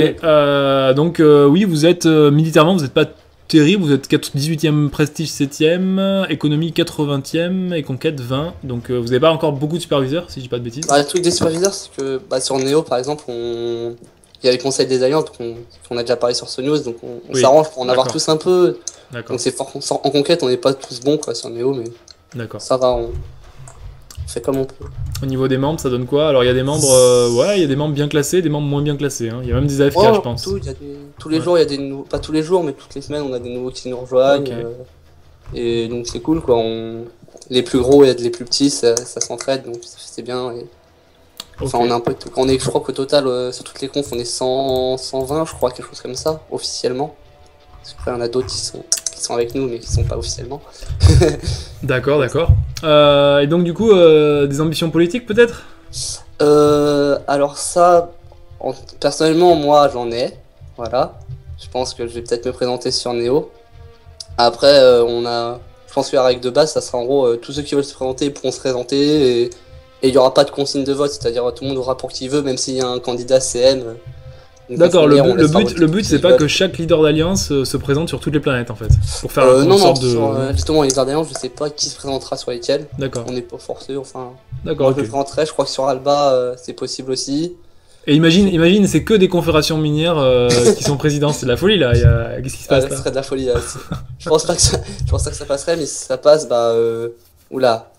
donc oui, vous êtes militairement, vous n'êtes pas terrible, vous êtes 18e prestige 7e, économie 80e et conquête 20. Donc vous n'avez pas encore beaucoup de superviseurs, si je dis pas de bêtises. Le truc des superviseurs, c'est que sur Neo par exemple, il y a les conseils des alliances, qu'on a déjà parlé sur ce news, donc on s'arrange pour en avoir tous un peu. Donc c'est en conquête, on n'est pas tous bons quoi sur Neo, mais ça va, on fait comme on peut. Au niveau des membres, ça donne quoi? Alors il y a des membres, il y a des membres bien classés, des membres moins bien classés. Hein. Il y a même des AFK, je pense. Tous les jours, il y a des nouveaux, pas tous les jours, mais toutes les semaines, on a des nouveaux qui nous rejoignent. Et donc c'est cool quoi. Les plus gros et les plus petits, ça s'entraide, donc c'est bien. Enfin, on a un peu de tout. Je crois qu'au total, sur toutes les confs, on est 120, je crois, quelque chose comme ça, officiellement. Parce qu'après, il y en a d'autres qui sont avec nous, mais qui sont pas officiellement. D'accord. Et donc, du coup, des ambitions politiques, peut-être? Alors ça, personnellement, moi, j'en ai. Voilà. Je pense que je vais peut-être me présenter sur Neo. Après, je pense que la règle de base, ça sera en gros, tous ceux qui veulent se présenter pourront se présenter, et il n'y aura pas de consigne de vote, c'est-à-dire tout le monde aura pour qui veut, même s'il y a un candidat CM. D'accord, le but c'est pas que chaque leader d'alliance se présente sur toutes les planètes en fait, pour faire une sorte de... justement les leaders d'alliance, je sais pas qui se présentera sur lesquels. D'accord. On n'est pas forcé, enfin... D'accord, Moi, ok. je rentrais, je crois que sur Alba, c'est possible aussi. Et imagine, c'est que des confédérations minières qui sont présidents, c'est de la folie là. Qu'est-ce qui se passe Ce là? serait de la folie. Je pense pas que je pense pas que ça passerait, mais si ça passe, oula.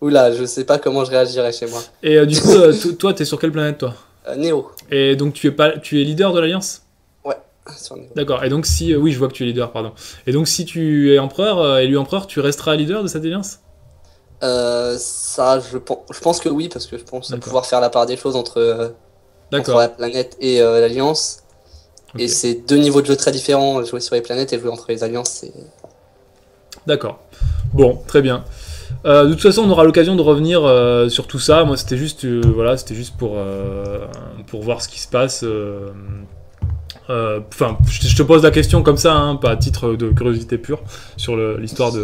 Oula, je sais pas comment je réagirais chez moi. Et du coup, toi, t'es sur quelle planète toi? Néo. Et donc tu es leader de l'Alliance? Ouais, sur Néo. D'accord. Et donc si, oui, je vois que tu es leader, pardon. Et donc si tu es empereur, élu empereur, tu resteras leader de cette alliance? Ça, je pense que oui, parce que je pense D'accord. pouvoir faire la part des choses entre D'accord. la planète et l'Alliance. Ok. Et c'est deux niveaux de jeu très différents. Jouer sur les planètes et jouer entre les alliances, c'est. D'accord. Bon, très bien. De toute façon, on aura l'occasion de revenir sur tout ça. Moi, c'était juste, voilà, c'était juste pour voir ce qui se passe. Enfin, je te pose la question comme ça, hein, pas à titre de curiosité pure sur l'histoire du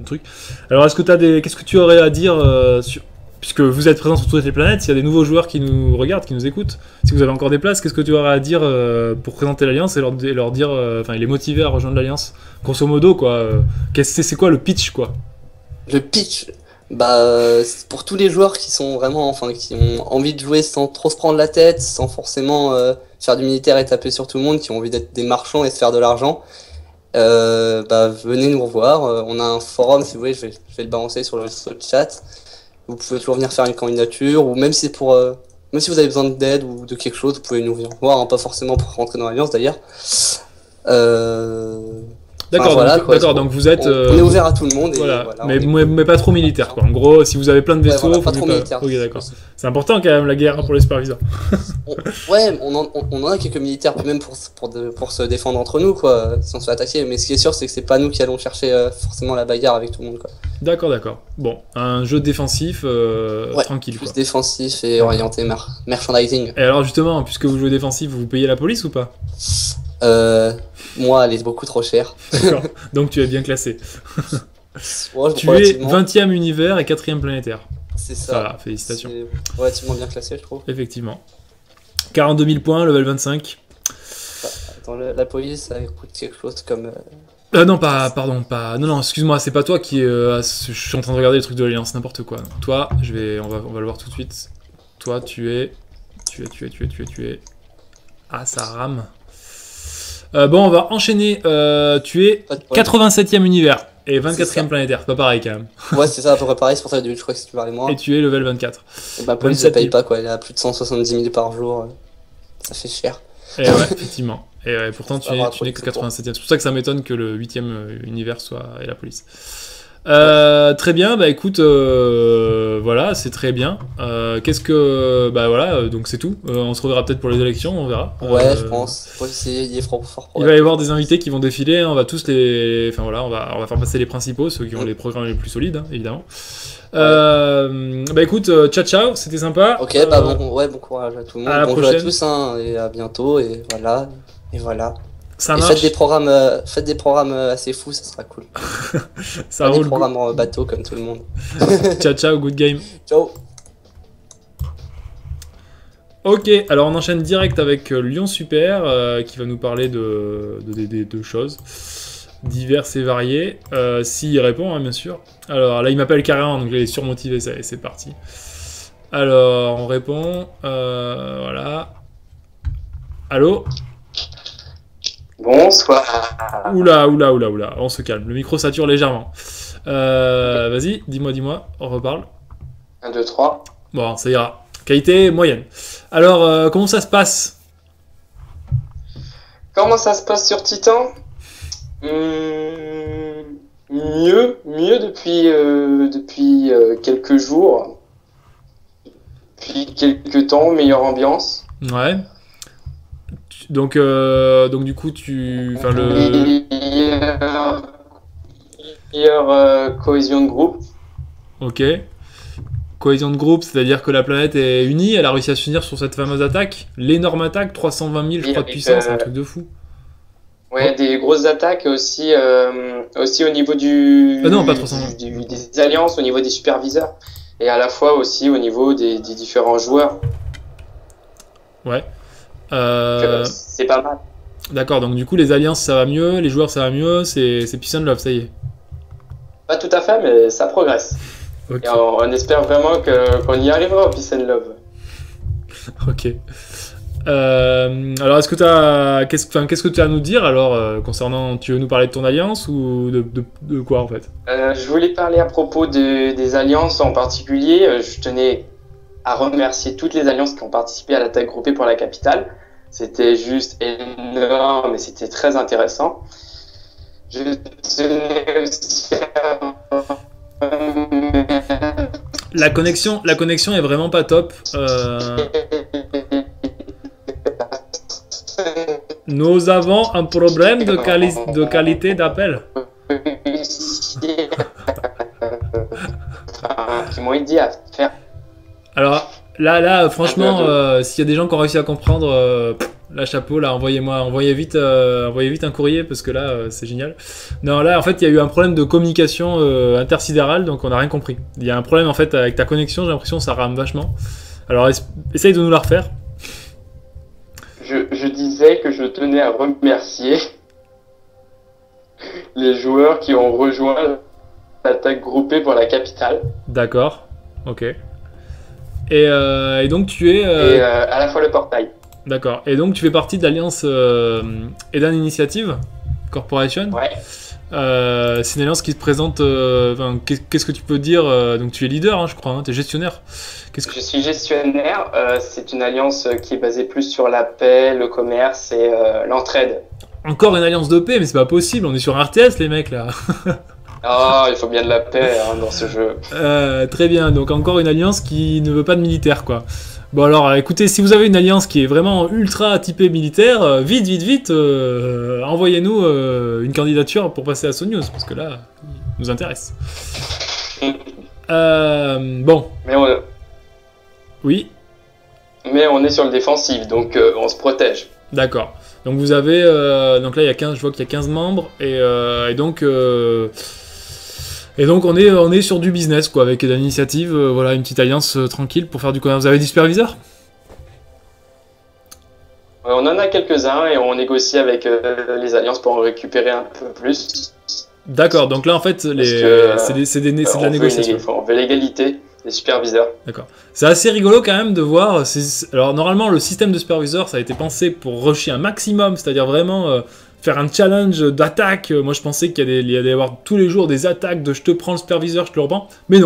truc. Alors, qu'est-ce que tu aurais à dire puisque vous êtes présent sur toutes les planètes, s'il y a des nouveaux joueurs qui nous regardent, qui nous écoutent, si vous avez encore des places, qu'est-ce que tu aurais à dire pour présenter l'Alliance et leur dire, enfin, les motiver à rejoindre l'Alliance, grosso modo, quoi. C'est quoi le pitch, quoi? Le pitch, c'est pour tous les joueurs qui sont vraiment, enfin, qui ont envie de jouer sans trop se prendre la tête, sans forcément faire du militaire et taper sur tout le monde, qui ont envie d'être des marchands et se faire de l'argent, venez nous revoir. On a un forum, si vous voulez, je vais le balancer sur le chat. Vous pouvez toujours venir faire une candidature, ou même si c'est même si vous avez besoin d'aide ou de quelque chose, vous pouvez nous venir voir, hein, pas forcément pour rentrer dans l'Alliance d'ailleurs. D'accord, Voilà, donc vous êtes. On est ouvert à tout le monde. Et voilà, voilà, mais pas trop militaire, quoi. En gros, si vous avez plein de vaisseaux, voilà, pas faut trop pas- militaire. Ok, d'accord. C'est important quand même la guerre pour les superviseurs. On en a quelques militaires, puis même pour se défendre entre nous, quoi, si on se fait attaquer. Mais ce qui est sûr, c'est que c'est pas nous qui allons chercher forcément la bagarre avec tout le monde, quoi. D'accord. Bon, un jeu défensif, tranquille, Plus quoi. défensif et orienté merchandising. Et alors justement, puisque vous jouez défensif, vous payez la police ou pas? Moi, elle est beaucoup trop chère. D'accord. Donc tu es bien classé. Ouais, Tu es relativement. 20e univers et 4e planétaire. C'est ça. Voilà, félicitations. C'est relativement bien classé, je trouve. Effectivement. 42 000 points, level 25. Dans la police, ça coûte quelque chose comme. Non, pardon, pas. Non, excuse-moi, c'est pas toi qui. Je suis en train de regarder les trucs de l'Alliance, n'importe quoi. Toi, on va le voir tout de suite. Toi, tu es. Ah, ça rame. Bon, on va enchaîner. Tu es Pas de problème. 87e univers et 24e ça. planétaire. C'est pas pareil quand même. Ouais, c'est ça, à peu près pareil, c'est pour ça que je crois que tu parlais moi. Et tu es level 24. Et ma police, 27 elle 000. paye pas, quoi. Elle est à plus de 170 000 par jour. Ça fait cher. Et ouais, effectivement. Et ouais, pourtant, tu n'es que 87e. C'est pour ça que ça m'étonne que le 8e univers et la police. Très bien, bah écoute, voilà, c'est très bien. Donc c'est tout. On se reverra peut-être pour les élections, on verra. Ouais, je pense. Faut essayer, il est fort Il va y avoir des invités qui vont défiler, hein, on va tous les... Enfin voilà, on va faire passer les principaux, ceux qui ont les programmes les plus solides, hein, évidemment. Bah écoute, ciao, c'était sympa. Ok, bon courage à tout le monde. À la Bon jeu à prochaine. tous, hein, et à bientôt, et voilà. Et voilà. Ça Et marche, faites des programmes assez fous, ça sera cool. ça Pas des roule. programmes en bateau comme tout le monde. Ciao, good game. Ciao. Ok, alors on enchaîne direct avec Lyon Super qui va nous parler de choses diverses et variées. S'il répond, hein, bien sûr. Alors là, il m'appelle carrément, donc il est surmotivé, ça y est, c'est parti. Alors, on répond. Voilà. Allô? Bonsoir. Oula, on se calme. Le micro sature légèrement. Vas-y, dis-moi, on reparle. 1, 2, 3. Bon, ça ira. Qualité moyenne. Alors, comment ça se passe? Comment ça se passe sur Titan? Mieux depuis quelques jours. Depuis quelques temps, meilleure ambiance. Ouais. Donc du coup, enfin Meilleure cohésion de groupe. Ok. Cohésion de groupe, c'est-à-dire que la planète est unie, elle a réussi à s'unir sur cette fameuse attaque. L'énorme attaque, 320 000, je crois, de avec, puissance, c'est un truc de fou. Ouais, des grosses attaques aussi au niveau non, pas 300. Des alliances, au niveau des superviseurs. Et à la fois aussi au niveau des différents joueurs. Ouais. C'est pas mal. D'accord, donc du coup, les alliances, ça va mieux, les joueurs, ça va mieux, c'est peace and love, ça y est. Pas tout à fait, mais ça progresse. Ok. Et on espère vraiment qu'on y arrivera au Peace and Love. Ok. Alors, est-ce que qu'est-ce que tu as à nous dire alors concernant, tu veux nous parler de ton alliance ou de quoi en fait? Je voulais parler à propos des alliances en particulier. Je tenais à remercier toutes les alliances qui ont participé à l'attaque groupée pour la capitale. C'était juste énorme et c'était très intéressant. Je tenais aussi La connexion est vraiment pas top. Nous avons un problème de qualité d'appel. qui m'ont aidé à faire. Alors là, franchement, s'il y a des gens qui ont réussi à comprendre, là chapeau, là envoyez vite un courrier parce que là c'est génial. Non, là en fait il y a eu un problème de communication intersidérale, donc on n'a rien compris. Il y a un problème en fait avec ta connexion, j'ai l'impression que ça rame vachement. Alors essaye de nous la refaire. Je disais que je tenais à remercier les joueurs qui ont rejoint l'attaque groupée pour la capitale. D'accord, ok. Et donc tu es... Et à la fois le portail. D'accord. Et donc tu fais partie de l'alliance Eden Initiative Corporation. Ouais. C'est une alliance qui se présente... qu'est-ce que tu peux dire donc tu es leader, hein, je crois, hein, tu es gestionnaire. Je suis gestionnaire. C'est une alliance qui est basée plus sur la paix, le commerce et l'entraide. Encore une alliance de paix, mais c'est pas possible, on est sur RTS les mecs là. Ah, il faut bien de la paix hein, dans ce jeu. Très bien, donc encore une alliance qui ne veut pas de militaire quoi. Bon alors écoutez, si vous avez une alliance qui est vraiment ultra typée militaire, vite, envoyez-nous une candidature pour passer à Sonius, parce que là, il nous intéresse. Bon. Oui. Mais on est sur le défensif, donc on se protège. D'accord. Donc vous avez... donc là, je vois qu'il y a 15 membres, et donc... Et donc on est sur du business quoi, avec l'initiative, voilà, une petite alliance tranquille pour faire du commerce. Vous avez des superviseurs? On en a quelques-uns et on négocie avec les alliances pour en récupérer un peu plus. D'accord, donc là en fait c'est de la négociation. On veut l'égalité des superviseurs. D'accord. C'est assez rigolo quand même de voir. Alors normalement le système de superviseurs ça a été pensé pour rusher un maximum, c'est-à-dire vraiment... faire un challenge d'attaque. Moi je pensais qu'il y allait y avoir tous les jours des attaques de je te prends le superviseur, je te le reprends. Mais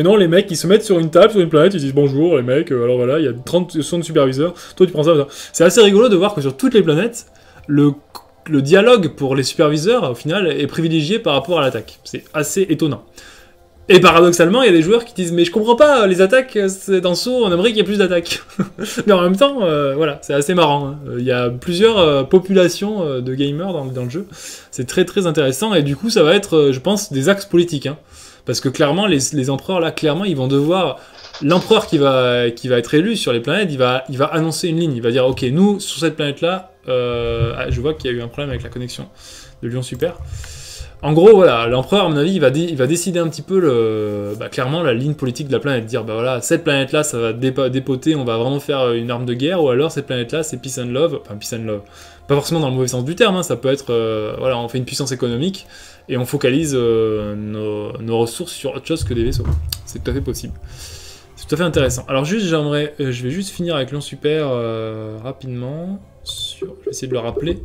non, les mecs ils se mettent sur une table, sur une planète, ils disent bonjour les mecs, alors voilà, il y a 60 superviseurs, toi tu prends ça. C'est assez rigolo de voir que sur toutes les planètes, le dialogue pour les superviseurs au final est privilégié par rapport à l'attaque. C'est assez étonnant. Et paradoxalement, il y a des joueurs qui disent mais je comprends pas, les attaques, c'est dans SO, on aimerait qu'il y ait plus d'attaques. Mais en même temps, voilà, c'est assez marrant. Hein. Il y a plusieurs populations de gamers dans le jeu. C'est très très intéressant et du coup ça va être, je pense, des axes politiques. Hein. Parce que clairement, les empereurs là, clairement, ils vont devoir... L'empereur qui va être élu sur les planètes, il va annoncer une ligne. Il va dire ok, nous, sur cette planète là, je vois qu'il y a eu un problème avec la connexion de Lyon Super. En gros, voilà, l'empereur, à mon avis, il va décider un petit peu clairement la ligne politique de la planète. Dire, bah voilà, cette planète-là, ça va dépoter, on va vraiment faire une arme de guerre, ou alors cette planète-là, c'est peace and love. Enfin, peace and love. Pas forcément dans le mauvais sens du terme, hein, ça peut être, voilà, on fait une puissance économique, et on focalise nos ressources sur autre chose que des vaisseaux. C'est tout à fait possible. C'est tout à fait intéressant. Alors juste, je vais juste finir avec Lyon Super rapidement. Je vais essayer de le rappeler.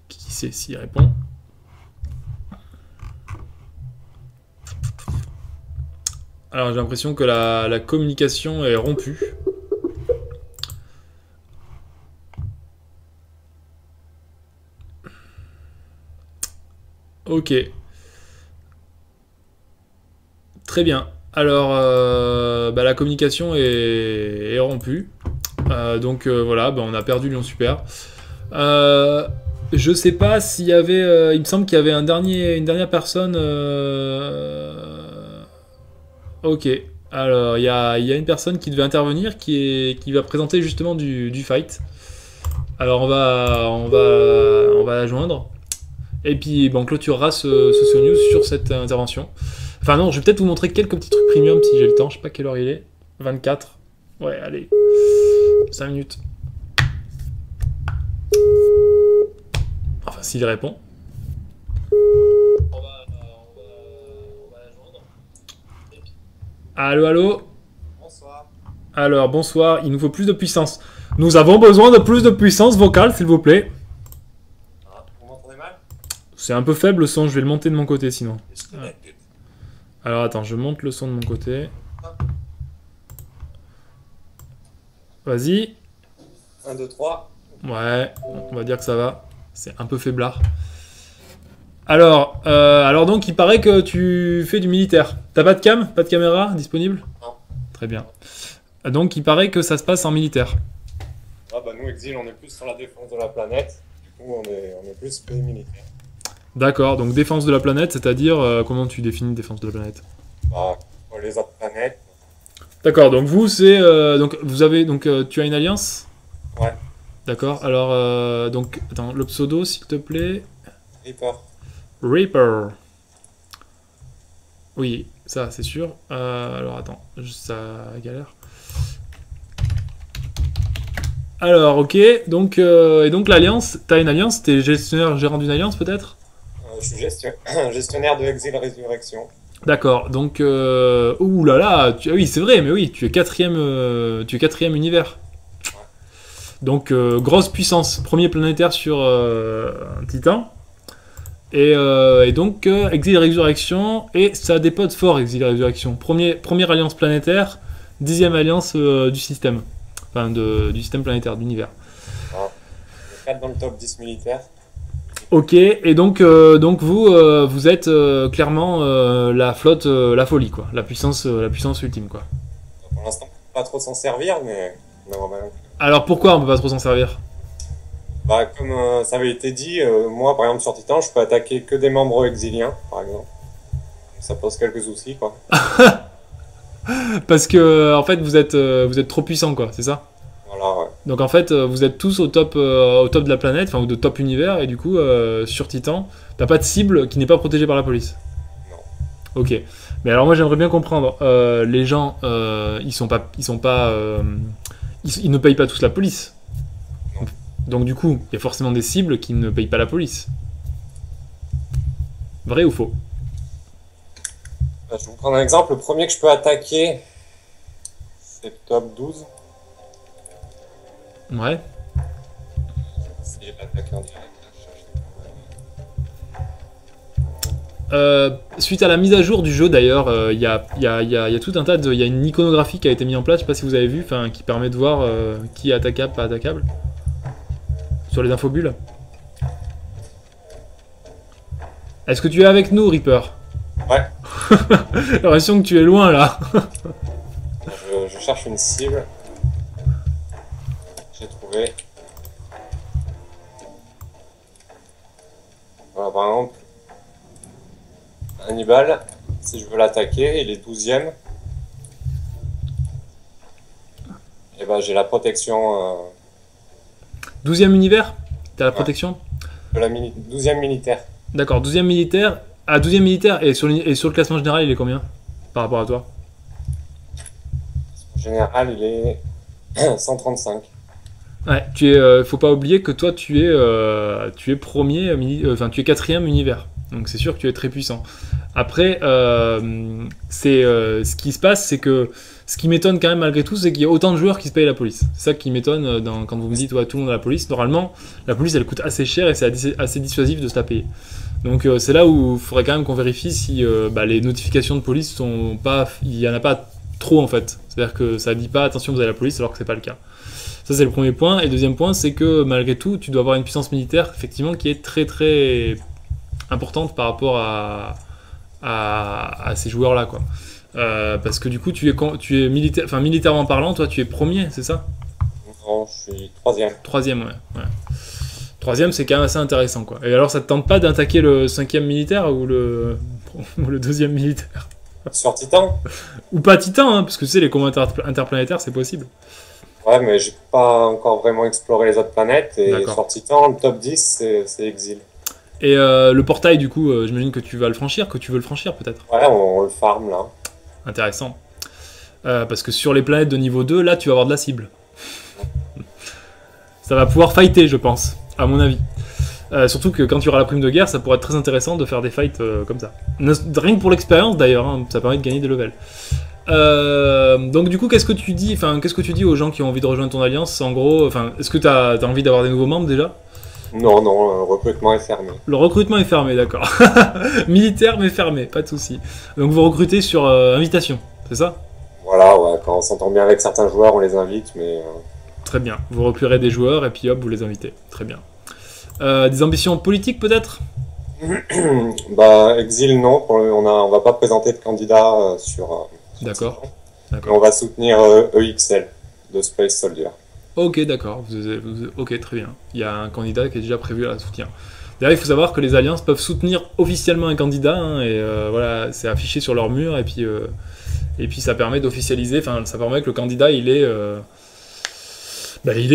Qui sait s'il répond. Alors j'ai l'impression que la communication est rompue. Ok. Très bien. Alors la communication est rompue. Donc voilà, on a perdu Lyon Super. Je sais pas s'il y avait... il me semble qu'il y avait une dernière personne... Ok, alors il y a une personne qui devait intervenir qui va présenter justement du fight. Alors on va la joindre. Et puis on clôturera ce news sur cette intervention. Enfin non, je vais peut-être vous montrer quelques petits trucs premium si j'ai le temps. Je sais pas quelle heure il est. 24. Ouais, allez. 5 minutes. Enfin, s'il répond. On va la joindre. Allô, allô? Bonsoir. Alors, bonsoir, il nous faut plus de puissance. Nous avons besoin de plus de puissance vocale, s'il vous plaît. Ah, vous m'entendez mal? C'est un peu faible le son, je vais le monter de mon côté sinon. Disconnected. Alors attends, je monte le son de mon côté. Vas-y. 1, 2, 3. Ouais, on va dire que ça va. C'est un peu faiblard. Alors donc, il paraît que tu fais du militaire. T'as pas de cam? Pas de caméra disponible? Non. Très bien. Donc, il paraît que ça se passe en militaire. Ah bah nous, Exil, on est plus sur la défense de la planète. Du coup, on est plus pays militaire. D'accord, donc défense de la planète, c'est-à-dire, comment tu définis défense de la planète? Bah, pour les autres planètes. D'accord, donc vous, c'est... donc, vous avez... Donc, tu as une alliance? Ouais. D'accord, alors... donc, attends, le pseudo, s'il te plaît. Reaper. Reaper. Oui, ça, c'est sûr. Alors, attends, ça galère. Alors, ok, donc... et donc, l'alliance, t'as une alliance? T'es gestionnaire, gérant d'une alliance, peut-être? Je suis gestionnaire de Exil Résurrection. D'accord, donc... ouh là là, ah oui, c'est vrai, mais oui, tu es quatrième univers. Donc, grosse puissance. Premier planétaire sur Titan. Et donc, Exil Résurrection. Et ça a des potes forts, Exil Résurrection. Première alliance planétaire. 10e alliance du système. Enfin, du système planétaire, d'univers. Ah. 4 dans le top 10 militaire. Ok, et donc vous êtes clairement la flotte, la folie, quoi. La puissance ultime, quoi. Pour l'instant, pas trop s'en servir, mais normalement. Alors pourquoi on peut pas trop s'en servir? Bah, comme ça avait été dit, moi, par exemple, sur Titan, je peux attaquer que des membres exiliens, par exemple. Ça pose quelques soucis, quoi. Parce que, en fait, vous êtes trop puissant, quoi, c'est ça? Voilà, ouais. Donc en fait, vous êtes tous au top de la planète, enfin, ou de top univers, et du coup, sur Titan, t'as pas de cible qui n'est pas protégée par la police? Non. Ok. Mais alors moi, j'aimerais bien comprendre, les gens, ils ne payent pas tous la police. Non. Donc du coup, il y a forcément des cibles qui ne payent pas la police. Vrai ou faux? Bah, je vais vous prendre un exemple. Le premier que je peux attaquer, c'est top 12. Ouais. Essayer d'attaquer en direct. Suite à la mise à jour du jeu d'ailleurs, il y a tout un tas de... Il y a une iconographie qui a été mise en place, je sais pas si vous avez vu, qui permet de voir qui est attaquable, pas attaquable. Sur les infobulles. Est-ce que tu es avec nous, Reaper? Ouais. J'ai l'impression que tu es loin là. Je cherche une cible. J'ai trouvé. Voilà, par exemple, Hannibal, si je veux l'attaquer, il est 12e. Et ben j'ai la protection 12e univers? T'as la protection? de la 12e militaire. D'accord, 12e militaire. Ah, 12e militaire, et sur le classement général, il est combien? Par rapport à toi? En général, il est 135. Ouais, faut pas oublier que toi, tu es premier, enfin, tu es 4e univers. Donc c'est sûr que tu es très puissant. Après, ce qui se passe, c'est que ce qui m'étonne quand même malgré tout, c'est qu'il y a autant de joueurs qui se payent la police. C'est ça qui m'étonne quand vous me dites ouais, tout le monde a la police. Normalement, la police elle coûte assez cher et c'est assez dissuasif de se la payer. Donc c'est là où il faudrait quand même qu'on vérifie si les notifications de police sont pas, il y en a pas trop en fait. C'est-à-dire que ça dit pas attention vous avez la police alors que c'est pas le cas. Ça c'est le premier point. Et le deuxième point, c'est que malgré tout, tu dois avoir une puissance militaire effectivement qui est très très importante par rapport à ces joueurs-là, quoi. Parce que du coup, tu es militaire, enfin militairement parlant, toi, tu es premier, c'est ça? Non, je suis 3e. 3e, ouais. 3e, c'est quand même assez intéressant, quoi. Et alors, ça te tente pas d'attaquer le 5e militaire ou le 2e militaire? Sur Titan? Ou pas Titan, hein, parce que tu sais, les combats interplanétaires, c'est possible. Ouais, mais j'ai pas encore vraiment exploré les autres planètes. Et D'accord. sur Titan, le top 10, c'est Exil. Et le portail, du coup, j'imagine que tu vas le franchir, que tu veux le franchir, peut-être? Ouais, on le farm, là. Intéressant. Parce que sur les planètes de niveau 2, là, tu vas avoir de la cible. Ça va pouvoir fighter, je pense, à mon avis. Surtout que quand tu auras la prime de guerre, ça pourrait être très intéressant de faire des fights comme ça. Rien que pour l'expérience, d'ailleurs, hein, ça permet de gagner des levels. Donc du coup, qu'est-ce que tu dis aux gens qui ont envie de rejoindre ton alliance? En gros, est-ce que t'as envie d'avoir des nouveaux membres déjà? Non, le recrutement est fermé. Le recrutement est fermé, d'accord. Militaire mais fermé, pas de souci. Donc vous recrutez sur invitation, c'est ça? Voilà, ouais, quand on s'entend bien avec certains joueurs, on les invite, mais... Très bien. Vous repérez des joueurs et puis hop, vous les invitez. Très bien. Des ambitions politiques peut-être? Bah, Exil, non. On va pas présenter de candidat sur D'accord. mais on va soutenir EXL de Space Soldier. Ok, d'accord. Ok, très bien. Il y a un candidat qui est déjà prévu à la soutien. D'ailleurs, il faut savoir que les alliances peuvent soutenir officiellement un candidat, hein, et voilà, c'est affiché sur leur mur, et puis ça permet d'officialiser, enfin, ça permet que le candidat, il ait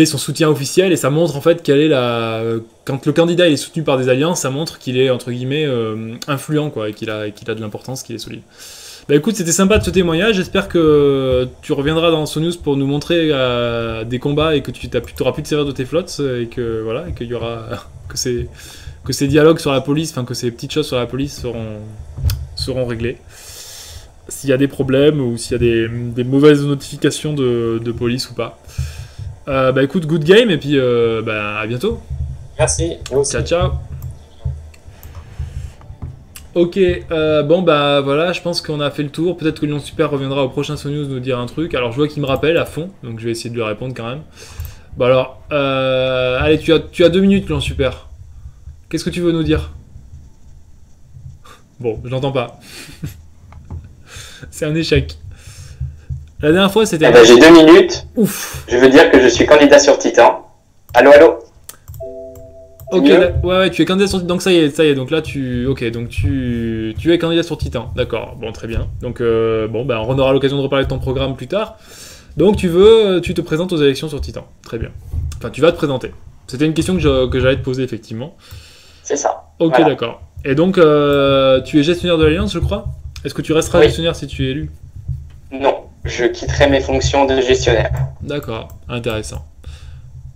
son soutien officiel, et ça montre en fait quelle est quand le candidat il est soutenu par des alliances, ça montre qu'il est, entre guillemets, influent, quoi, et qu'il a de l'importance, qu'il est solide. Bah écoute, c'était sympa de ce témoignage, j'espère que tu reviendras dans News pour nous montrer des combats et que tu n'auras plus de servir de tes flottes et que voilà, et qu'il y aura que ces dialogues sur la police, enfin que ces petites choses sur la police seront réglées. S'il y a des problèmes ou s'il y a des mauvaises notifications de police ou pas. Bah écoute, good game et puis à bientôt. Merci. Ciao ciao. Ok, voilà, je pense qu'on a fait le tour. Peut-être que Lyon Super reviendra au prochain News nous dire un truc. Alors je vois qu'il me rappelle à fond, donc je vais essayer de lui répondre quand même. Bon alors, allez, tu as 2 minutes Lyon Super. Qu'est-ce que tu veux nous dire? Bon, je l'entends pas. C'est un échec. La dernière fois c'était... j'ai 2 minutes. Ouf. Je veux dire que je suis candidat sur Titan. Allô. Ok, ouais, tu es candidat sur Titan, donc ça y est, donc là tu es candidat sur Titan, d'accord, bon très bien, donc on aura l'occasion de reparler de ton programme plus tard, donc tu te présentes aux élections sur Titan, très bien, enfin tu vas te présenter, c'était une question que j'allais te poser effectivement. C'est ça. Ok, voilà. D'accord, et donc tu es gestionnaire de l'Alliance je crois, est-ce que tu resteras gestionnaire si tu es élu? Non, je quitterai mes fonctions de gestionnaire. D'accord, intéressant.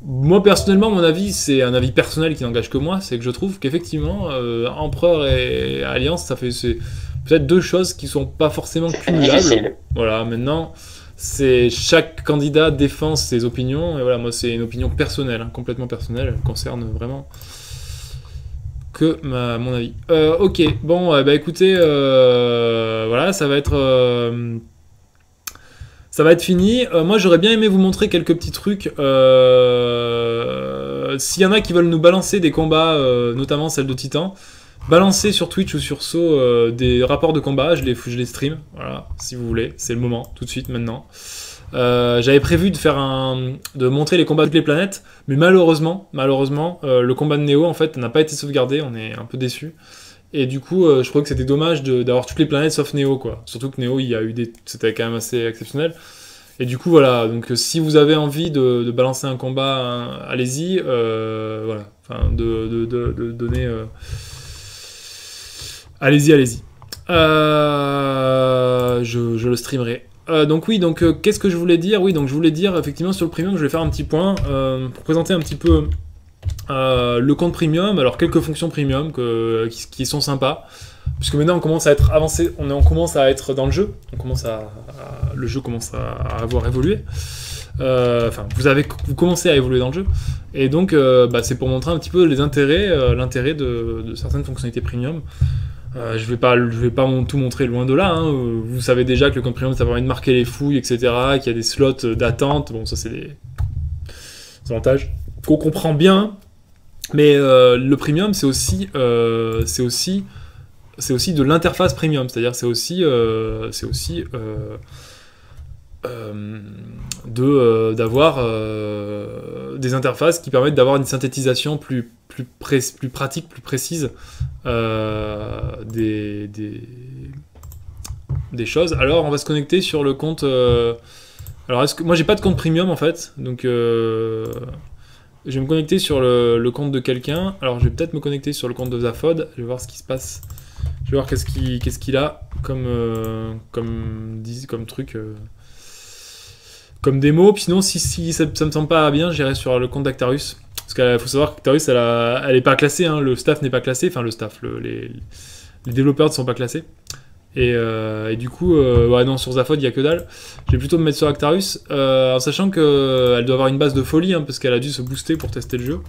Moi personnellement, mon avis, c'est un avis personnel qui n'engage que moi, c'est que je trouve qu'effectivement, Empereur et Alliance, c'est peut-être 2 choses qui sont pas forcément cumulables. Difficile. Voilà, maintenant, chaque candidat défend ses opinions, et voilà, moi c'est une opinion personnelle, hein, complètement personnelle, elle concerne vraiment que mon avis. Ok, bon, écoutez, voilà, ça va être fini. Moi, j'aurais bien aimé vous montrer quelques petits trucs. S'il y en a qui veulent nous balancer des combats, notamment celle de Titan, balancer sur Twitch ou sur So des rapports de combat, je les stream. Voilà, si vous voulez, c'est le moment, tout de suite, maintenant. J'avais prévu de montrer les combats de toutes les planètes, mais malheureusement, le combat de Néo, en fait, n'a pas été sauvegardé. On est un peu déçus. Et du coup, je trouvais que c'était dommage d'avoir toutes les planètes sauf Néo, quoi. Surtout que Néo, c'était quand même assez exceptionnel. Et du coup, voilà. Donc, si vous avez envie de balancer un combat, allez-y. Voilà. Enfin, de donner. Allez-y. Je le streamerai. Donc oui. Donc, qu'est-ce que je voulais dire? Oui. Donc, je voulais dire effectivement sur le premium, je vais faire un petit point pour présenter un petit peu. Le compte premium, alors quelques fonctions premium qui sont sympas, puisque maintenant on commence à être avancé, on commence à être dans le jeu, le jeu commence à avoir évolué, vous commencez à évoluer dans le jeu, et donc c'est pour montrer un petit peu l'intérêt de certaines fonctionnalités premium. Je vais pas tout montrer loin de là, hein. Vous savez déjà que le compte premium ça permet de marquer les fouilles, etc., qu'il y a des slots d'attente, bon ça c'est des avantages qu'on comprend bien, mais le premium c'est aussi de l'interface premium, c'est-à-dire c'est aussi d'avoir des interfaces qui permettent d'avoir une synthétisation plus pratique, plus précise des choses. Alors on va se connecter sur le compte. Alors moi j'ai pas de compte premium en fait, donc je vais me connecter sur le compte de quelqu'un. Alors je vais peut-être me connecter sur le compte de Zafod. Je vais voir ce qui se passe. Je vais voir qu'est-ce qu'il a comme truc, comme démo. Puis sinon, si ça me semble pas bien, j'irai sur le compte d'Actarus. Parce qu'il faut savoir qu'Actarus, elle est pas classée. Hein, le staff n'est pas classé. Enfin, le staff, les développeurs ne sont pas classés. Et du coup, ouais, non, sur Zaphod, il n'y a que dalle. Je vais plutôt me mettre sur Actarus, en sachant qu'elle doit avoir une base de folie, hein, parce qu'elle a dû se booster pour tester le jeu.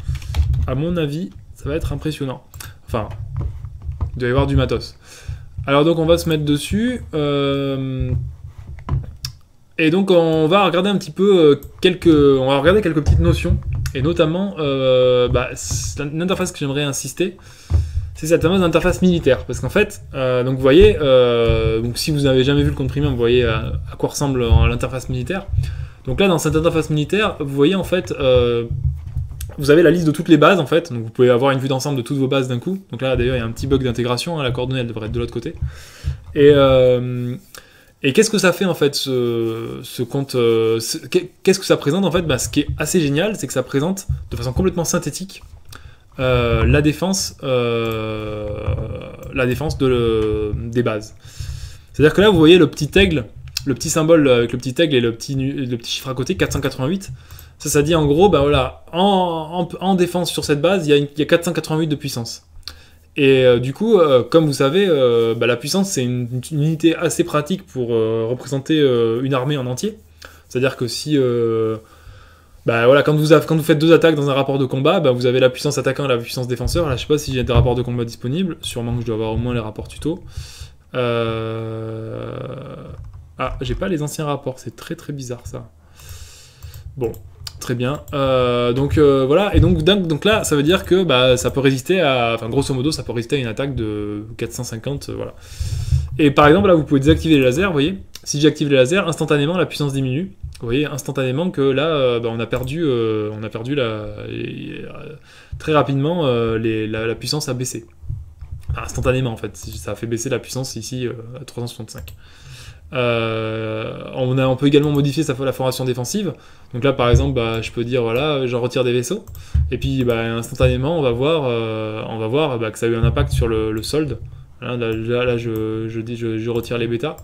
À mon avis, ça va être impressionnant. Enfin, il doit y avoir du matos. Alors donc, on va se mettre dessus. Et donc, on va regarder un petit peu on va regarder quelques petites notions. Et notamment, c'est une interface que j'aimerais insister. C'est cette fameuse interface militaire, parce qu'en fait, donc vous voyez, donc si vous n'avez jamais vu le compte premium, vous voyez à quoi ressemble l'interface militaire. Donc là, dans cette interface militaire, vous voyez en fait, vous avez la liste de toutes les bases en fait, donc vous pouvez avoir une vue d'ensemble de toutes vos bases d'un coup. Donc là, d'ailleurs, il y a un petit bug d'intégration, hein, la coordonnée elle devrait être de l'autre côté. Et qu'est-ce que ça fait en fait ce compte qu'est-ce que ça présente en fait? Ce qui est assez génial, c'est que ça présente de façon complètement synthétique la défense des bases. C'est-à-dire que là, vous voyez le petit aigle, le petit symbole avec le petit aigle et le petit chiffre à côté, 488. Ça dit en gros, voilà, en défense sur cette base, il y a 488 de puissance. Et du coup, comme vous savez, la puissance, c'est une unité assez pratique pour représenter une armée en entier. C'est-à-dire que si... voilà, quand vous faites 2 attaques dans un rapport de combat, vous avez la puissance attaquant et la puissance défenseur. Là, je sais pas si j'ai des rapports de combat disponibles. Sûrement que je dois avoir au moins les rapports tuto. J'ai pas les anciens rapports. C'est très très bizarre ça. Bon, très bien. Voilà. Et donc là, ça veut dire que ça peut résister à... Enfin, grosso modo, ça peut résister à une attaque de 450. Voilà. Et par exemple, là, vous pouvez désactiver les lasers, vous voyez. Si j'active les lasers, instantanément, la puissance diminue. Vous voyez instantanément que là, on a perdu très rapidement, la puissance a baissé. Enfin, instantanément, en fait. Ça a fait baisser la puissance ici à 365. On peut également modifier la formation défensive. Donc là, par exemple, je peux dire, voilà, j'en retire des vaisseaux. Et puis, instantanément, on va voir que ça a eu un impact sur le solde. Là, je retire les bêtas.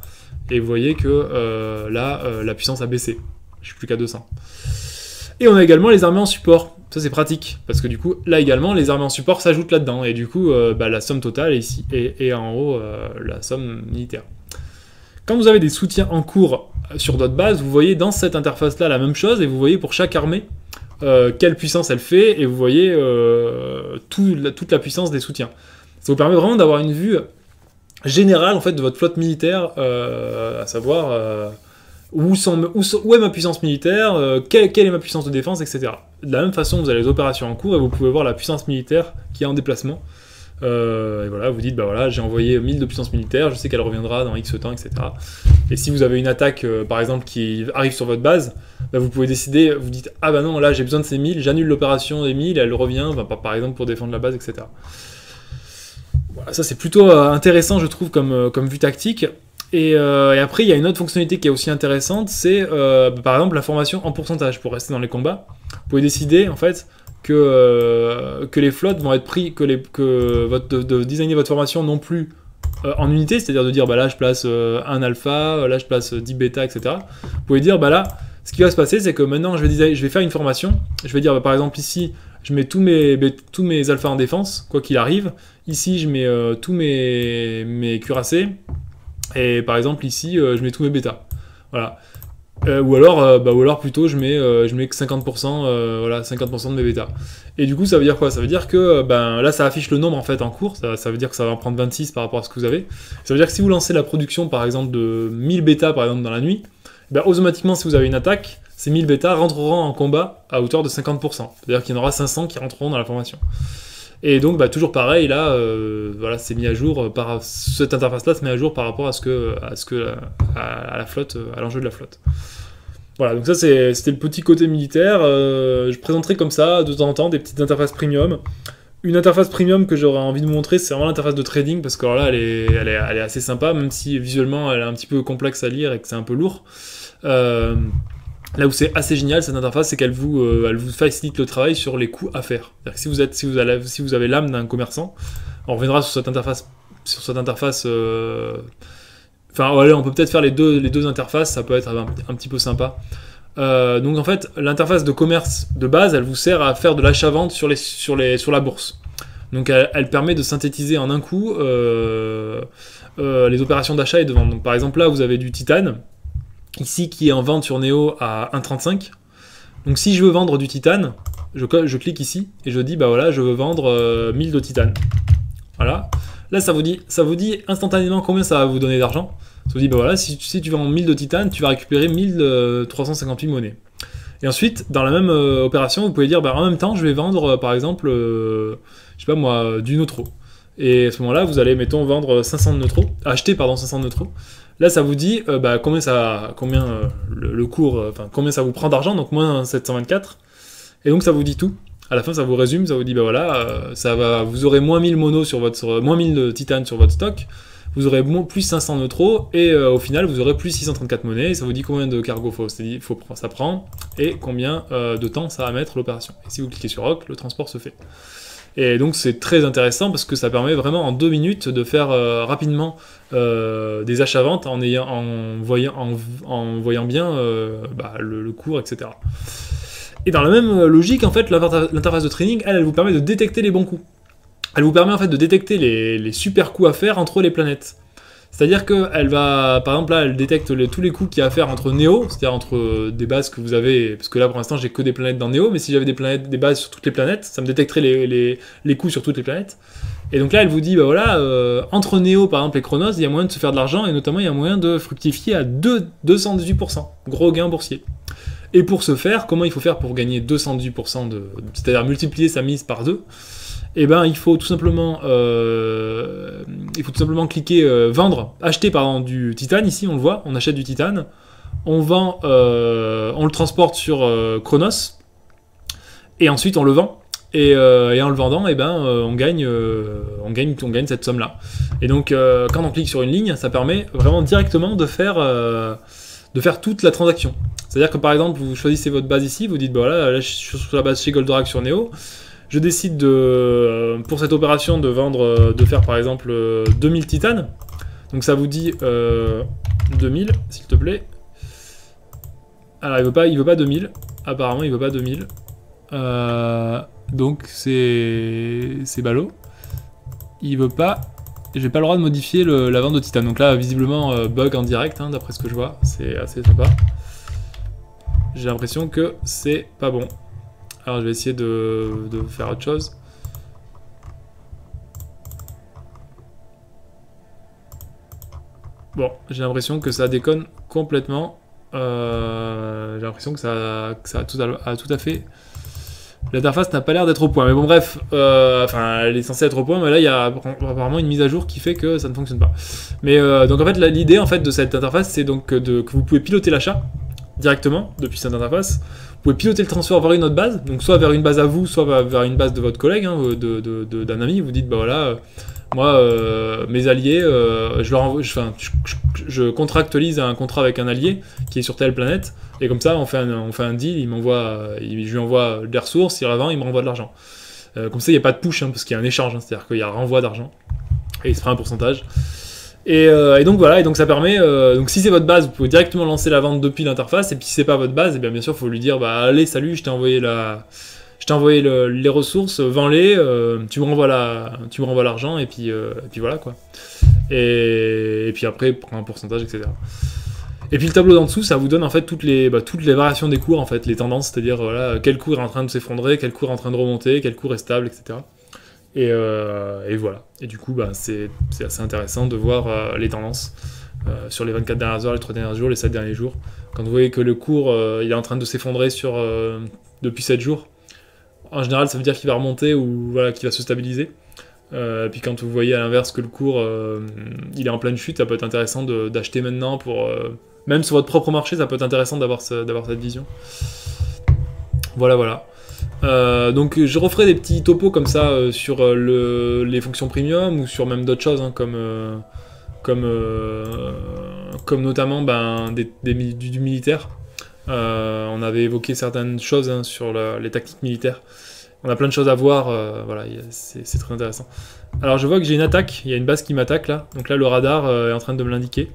Et vous voyez que la puissance a baissé. Je suis plus qu'à 200. Et on a également les armées en support. Ça, c'est pratique. Parce que du coup, là également, les armées en support s'ajoutent là-dedans. Et du coup, la somme totale est ici. Et en haut, la somme militaire. Quand vous avez des soutiens en cours sur d'autres bases, vous voyez dans cette interface-là la même chose. Et vous voyez pour chaque armée quelle puissance elle fait. Et vous voyez toute la puissance des soutiens. Ça vous permet vraiment d'avoir une vue générale en fait de votre flotte militaire, à savoir où est ma puissance militaire, quelle est ma puissance de défense, etc. De la même façon, vous avez les opérations en cours et vous pouvez voir la puissance militaire qui est en déplacement. Et voilà, vous dites, voilà, j'ai envoyé 1000 de puissance militaire, je sais qu'elle reviendra dans X temps, etc. Et si vous avez une attaque, par exemple, qui arrive sur votre base, vous pouvez décider, vous dites, non, là j'ai besoin de ces 1000, j'annule l'opération des 1000, elle revient, par exemple, pour défendre la base, etc. Voilà, ça c'est plutôt intéressant, je trouve, comme vue tactique. Et après, il y a une autre fonctionnalité qui est aussi intéressante, c'est par exemple la formation en pourcentage. Pour rester dans les combats, vous pouvez décider en fait que les flottes vont être pris, de designer votre formation non plus en unité, c'est-à-dire de dire là je place un alpha, là je place 10 bêta, etc. Vous pouvez dire là, ce qui va se passer, c'est que maintenant je vais faire une formation. Je vais dire par exemple ici, je mets tous mes alphas en défense, quoi qu'il arrive. Ici, je mets tous mes cuirassés. Et par exemple, ici, je mets tous mes bêtas. Voilà. Ou alors plutôt, je mets que 50%, 50% de mes bêtas. Et du coup, ça veut dire quoi? Ça veut dire que là, ça affiche le nombre en fait en cours. Ça veut dire que ça va en prendre 26 par rapport à ce que vous avez. Ça veut dire que si vous lancez la production, par exemple, de 1000 bêtas, par exemple, dans la nuit, automatiquement, si vous avez une attaque, ces 1000 bêtas rentreront en combat à hauteur de 50%. C'est-à-dire qu'il y en aura 500 qui rentreront dans la formation. Et donc, toujours pareil, là, c'est mis à jour cette interface-là se met à jour par rapport à la flotte, à l'enjeu de la flotte. Voilà, donc ça, c'était le petit côté militaire. Je présenterai comme ça, de temps en temps, des petites interfaces premium. Une interface premium que j'aurais envie de vous montrer, c'est vraiment l'interface de trading, parce que alors là, elle est assez sympa, même si visuellement, elle est un petit peu complexe à lire et que c'est un peu lourd. Là où c'est assez génial cette interface, c'est qu'elle vous facilite le travail sur les coûts à faire. C'est-à-dire que si vous avez l'âme d'un commerçant, on reviendra sur cette interface. On peut peut-être faire les deux interfaces, ça peut être un petit peu sympa. Donc en fait, l'interface de commerce de base, elle vous sert à faire de l'achat-vente sur la bourse. Donc elle permet de synthétiser en un coup les opérations d'achat et de vente. Donc par exemple là, vous avez du titane, ici qui est en vente sur Neo à 1,35. Donc si je veux vendre du titane, je clique ici et je dis bah voilà, je veux vendre 1000 de titane. Voilà. Là ça vous dit instantanément combien ça va vous donner d'argent. Ça vous dit bah voilà, si tu vends 1000 de titane, tu vas récupérer 1358 monnaies. Et ensuite, dans la même opération, vous pouvez dire bah en même temps, je vais vendre par exemple, je sais pas moi, du neutro. Et à ce moment-là, vous allez, mettons, vendre 500 de neutro, acheter 500 de neutro. Là, ça vous dit bah, combien le cours, combien ça vous prend d'argent, donc moins 724. Et donc ça vous dit tout. À la fin, ça vous résume, ça vous dit bah voilà, vous aurez moins 1000 mono sur moins 1000 de titane sur votre stock, vous aurez plus 500 neutro, et au final, vous aurez plus 634 monnaies. Et ça vous dit combien de cargo ça prend et combien de temps ça va mettre l'opération. Et si vous cliquez sur OK, le transport se fait. Et donc c'est très intéressant parce que ça permet vraiment en 2 minutes de faire rapidement des achats-ventes en voyant bien le cours, etc. Et dans la même logique, en fait, l'interface de trading, elle vous permet de détecter les bons coups. Elle vous permet en fait de détecter les super coups à faire entre les planètes. C'est-à-dire qu'elle va, par exemple là, elle détecte tous les coups qu'il y a à faire entre Neo, c'est-à-dire entre des bases que vous avez, parce que là pour l'instant j'ai que des planètes dans Neo, mais si j'avais des bases sur toutes les planètes, ça me détecterait les coups sur toutes les planètes. Et donc là elle vous dit, bah voilà, entre Neo par exemple et Chronos, il y a moyen de se faire de l'argent, et notamment il y a moyen de fructifier à 218%, gros gain boursier. Et pour ce faire, comment il faut faire pour gagner 218%, c'est-à-dire multiplier sa mise par 2? Eh ben, il faut tout simplement cliquer vendre, acheter du titane. Ici, on le voit, on achète du titane, on vend, on le transporte sur Chronos, et ensuite on le vend. Et en le vendant, eh ben, on gagne cette somme-là. Et donc, quand on clique sur une ligne, ça permet vraiment directement de faire toute la transaction. C'est-à-dire que par exemple, vous choisissez votre base ici, vous dites, bah voilà, là je suis sur la base chez Goldorak sur Neo. Je décide pour cette opération de faire par exemple 2000 titanes. Donc ça vous dit 2000, s'il te plaît. Alors il veut pas 2000. Apparemment il veut pas 2000. Donc c'est ballot. Il veut pas. J'ai pas le droit de modifier la vente de titane. Donc là visiblement bug en direct, hein, d'après ce que je vois. C'est assez sympa. J'ai l'impression que c'est pas bon. Alors je vais essayer de faire autre chose. Bon, j'ai l'impression que ça déconne complètement. J'ai l'impression que ça a tout à fait... L'interface n'a pas l'air d'être au point. Mais bon bref, elle est censée être au point, mais là il y a apparemment une mise à jour qui fait que ça ne fonctionne pas. Mais donc en fait l'idée en fait de cette interface, c'est donc que vous pouvez piloter l'achat directement depuis cette interface. Vous pouvez piloter le transfert vers une autre base, donc soit vers une base à vous, soit vers une base de votre collègue, hein, d'un ami. Vous dites bah voilà, moi mes alliés, je contractualise un contrat avec un allié qui est sur telle planète, et comme ça on fait un deal, je lui envoie des ressources, il revend, il me renvoie de l'argent. Comme ça il n'y a pas de push, hein, parce qu'il y a un échange, hein, c'est-à-dire qu'il y a un renvoi d'argent et il se fera un pourcentage. Et donc voilà, et donc ça permet, donc si c'est votre base, vous pouvez directement lancer la vente depuis l'interface, et puis si c'est pas votre base, et bien sûr il faut lui dire bah allez salut, je t'ai envoyé les ressources, vends-les, tu me renvoies l'argent, et puis voilà quoi. Et puis après prends un pourcentage, etc. Et puis le tableau d'en dessous, ça vous donne en fait toutes les variations des cours, en fait, les tendances, c'est-à-dire voilà, quel cours est en train de s'effondrer, quel cours est en train de remonter, quel cours est stable, etc. Et voilà. Et du coup, c'est assez intéressant de voir les tendances sur les 24 dernières heures, les 3 derniers jours, les 7 derniers jours. Quand vous voyez que le cours il est en train de s'effondrer depuis 7 jours, en général, ça veut dire qu'il va remonter ou voilà, qu'il va se stabiliser. Puis quand vous voyez à l'inverse que le cours il est en pleine chute, ça peut être intéressant d'acheter maintenant pour... même sur votre propre marché, ça peut être intéressant d'avoir cette vision. Voilà. Donc je referai des petits topos comme ça sur les fonctions premium ou sur même d'autres choses, hein, comme notamment du militaire. On avait évoqué certaines choses, hein, sur les tactiques militaires. On a plein de choses à voir, voilà, c'est très intéressant. Alors je vois que j'ai une attaque, il y a une base qui m'attaque là, donc là le radar est en train de me l'indiquer.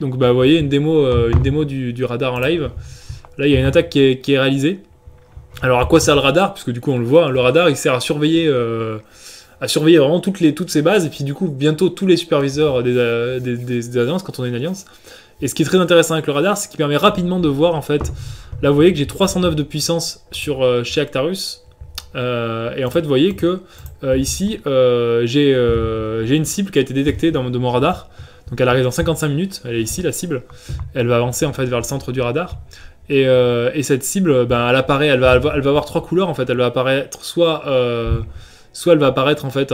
Donc vous voyez une démo du radar en live. Là il y a une attaque qui est réalisée. Alors à quoi sert le radar? Parce que du coup on le voit, hein, le radar il sert à surveiller à surveiller vraiment toutes ces bases, et puis du coup, bientôt tous les superviseurs des alliances, quand on est une alliance. Et ce qui est très intéressant avec le radar, c'est qu'il permet rapidement de voir, en fait, là vous voyez que j'ai 309 de puissance chez Actarus, et en fait vous voyez que ici j'ai une cible qui a été détectée de mon radar, donc elle arrive dans 55 minutes, elle est ici la cible, elle va avancer en fait vers le centre du radar, et cette cible, ben, elle apparaît, elle va avoir 3 couleurs en fait, elle va apparaître soit elle va apparaître en fait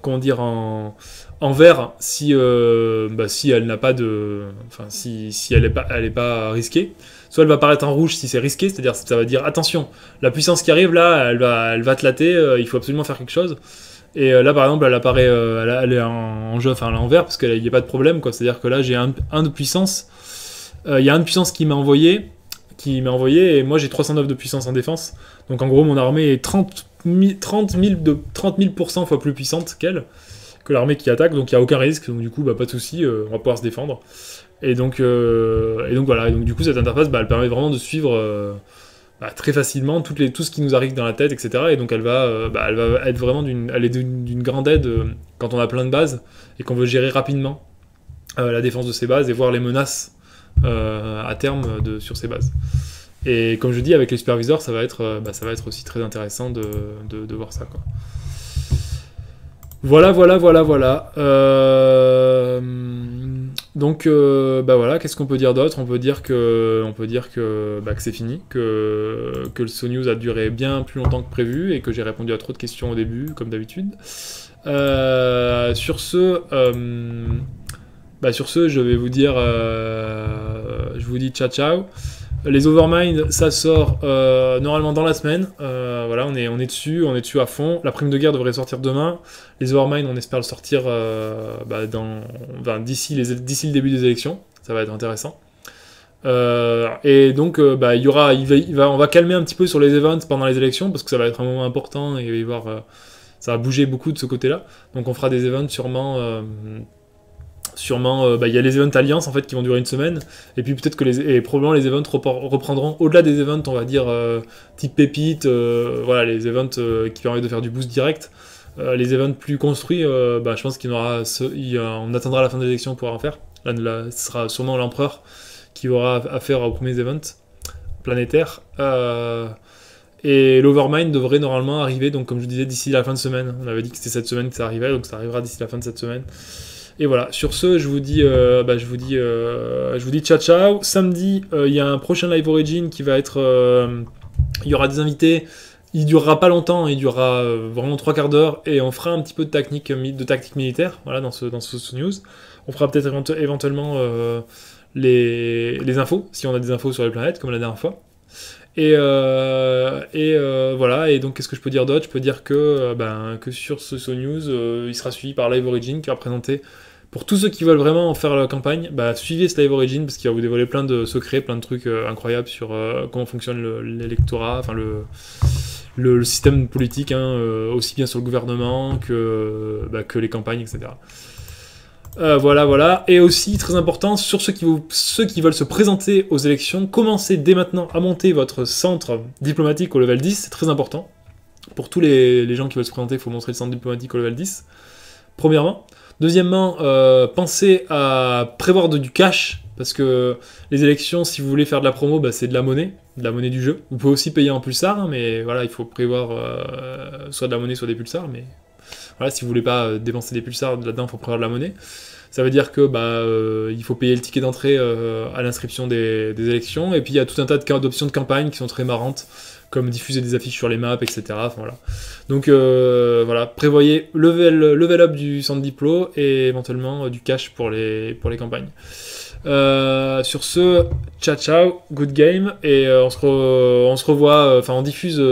comment dire, en vert si elle n'a pas de, enfin si elle est pas risquée, soit elle va apparaître en rouge si c'est risqué, c'est-à-dire ça va dire attention, la puissance qui arrive là, elle va te latter, il faut absolument faire quelque chose. Et là par exemple elle apparaît, elle est en jeu, enfin elle est en vert parce qu'il n'y a pas de problème quoi, c'est-à-dire que là j'ai un de puissance, il y a un de puissance qui m'a envoyé, et moi j'ai 309 de puissance en défense, donc en gros mon armée est 30 000% fois plus puissante que l'armée qui attaque, donc il n'y a aucun risque, donc du coup pas de souci, on va pouvoir se défendre. Et donc voilà, et donc du coup cette interface elle permet vraiment de suivre très facilement tout ce qui nous arrive dans la tête, etc. Et donc elle va être vraiment d'une grande aide quand on a plein de bases et qu'on veut gérer rapidement la défense de ces bases et voir les menaces à terme sur ces bases. Et comme je dis, avec les superviseurs, ça va être aussi très intéressant de voir ça, quoi. Voilà. Donc voilà, qu'est-ce qu'on peut dire d'autre ? On peut dire que c'est fini, que le SoNews a duré bien plus longtemps que prévu et que j'ai répondu à trop de questions au début, comme d'habitude. Sur ce, je vais vous dire, je vous dis ciao. Les Overmind, ça sort normalement dans la semaine. Voilà, on est dessus à fond. La prime de guerre devrait sortir demain. Les Overmind, on espère le sortir d'ici le début des élections. Ça va être intéressant. Et donc, on va calmer un petit peu sur les events pendant les élections parce que ça va être un moment important et il va y avoir, ça va bouger beaucoup de ce côté-là. Donc, on fera des events sûrement. Il y a les events Alliance en fait qui vont durer une semaine, et puis peut-être que probablement les events reprendront au-delà des events, on va dire type pépite, voilà, les events qui permettent de faire du boost direct. Les events plus construits, je pense on attendra la fin des élections pour en faire. Là, ce sera sûrement l'empereur qui aura affaire aux premiers events planétaires. Et l'Overmind devrait normalement arriver, donc comme je disais, d'ici la fin de semaine. On avait dit que c'était cette semaine que ça arrivait, donc ça arrivera d'ici la fin de cette semaine. Et voilà, sur ce, je vous dis ciao. Samedi, il y a un prochain Live Origin qui va être... il y aura des invités, il durera pas longtemps, il durera vraiment 3 quarts d'heure, et on fera un petit peu de tactique militaire, voilà, dans ce news. On fera peut-être éventuellement les infos, si on a des infos sur les planètes, comme la dernière fois. Et voilà, et donc qu'est-ce que je peux dire d'autre ? Je peux dire que sur ce news, il sera suivi par Live Origin qui va présenter, pour tous ceux qui veulent vraiment faire la campagne, suivez ce Live Origin parce qu'il va vous dévoiler plein de secrets, plein de trucs incroyables sur comment fonctionne l'électorat, enfin le système politique, aussi bien sur le gouvernement que les campagnes, etc. Voilà. Et aussi, très important, sur ceux qui veulent se présenter aux élections, commencez dès maintenant à monter votre centre diplomatique au level 10, c'est très important. Pour tous les gens qui veulent se présenter, il faut montrer le centre diplomatique au level 10, premièrement. Deuxièmement, pensez à prévoir du cash, parce que les élections, si vous voulez faire de la promo, c'est de la monnaie du jeu. Vous pouvez aussi payer en pulsar, mais voilà, il faut prévoir soit de la monnaie, soit des pulsars, mais... Voilà, si vous voulez pas dépenser des pulsars là-dedans, il faut prévoir de la monnaie. Ça veut dire que il faut payer le ticket d'entrée à l'inscription des élections. Et puis il y a tout un tas d'options de campagne qui sont très marrantes, comme diffuser des affiches sur les maps, etc. Enfin, voilà. Donc voilà, prévoyez level up du centre diplo et éventuellement du cash pour les campagnes. Sur ce, ciao, good game, et on se revoit, on diffuse...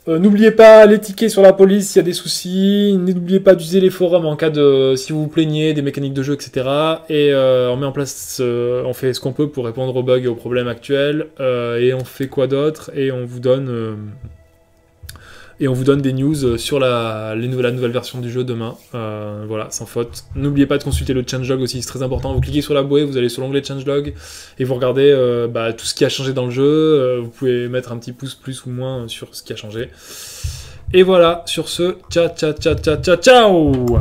n'oubliez pas les tickets sur la police s'il y a des soucis, n'oubliez pas d'utiliser les forums en cas de... si vous vous plaignez des mécaniques de jeu, etc. Et on met en place, on fait ce qu'on peut pour répondre aux bugs et aux problèmes actuels, et on fait quoi d'autre ? Et on vous donne Et on vous donne des news sur la nouvelle version du jeu demain. Voilà, sans faute. N'oubliez pas de consulter le changelog aussi, c'est très important. Vous cliquez sur la bouée, vous allez sur l'onglet changelog et vous regardez tout ce qui a changé dans le jeu. Vous pouvez mettre un petit pouce plus ou moins sur ce qui a changé. Et voilà, sur ce, ciao, ciao, ciao, ciao, ciao, ciao!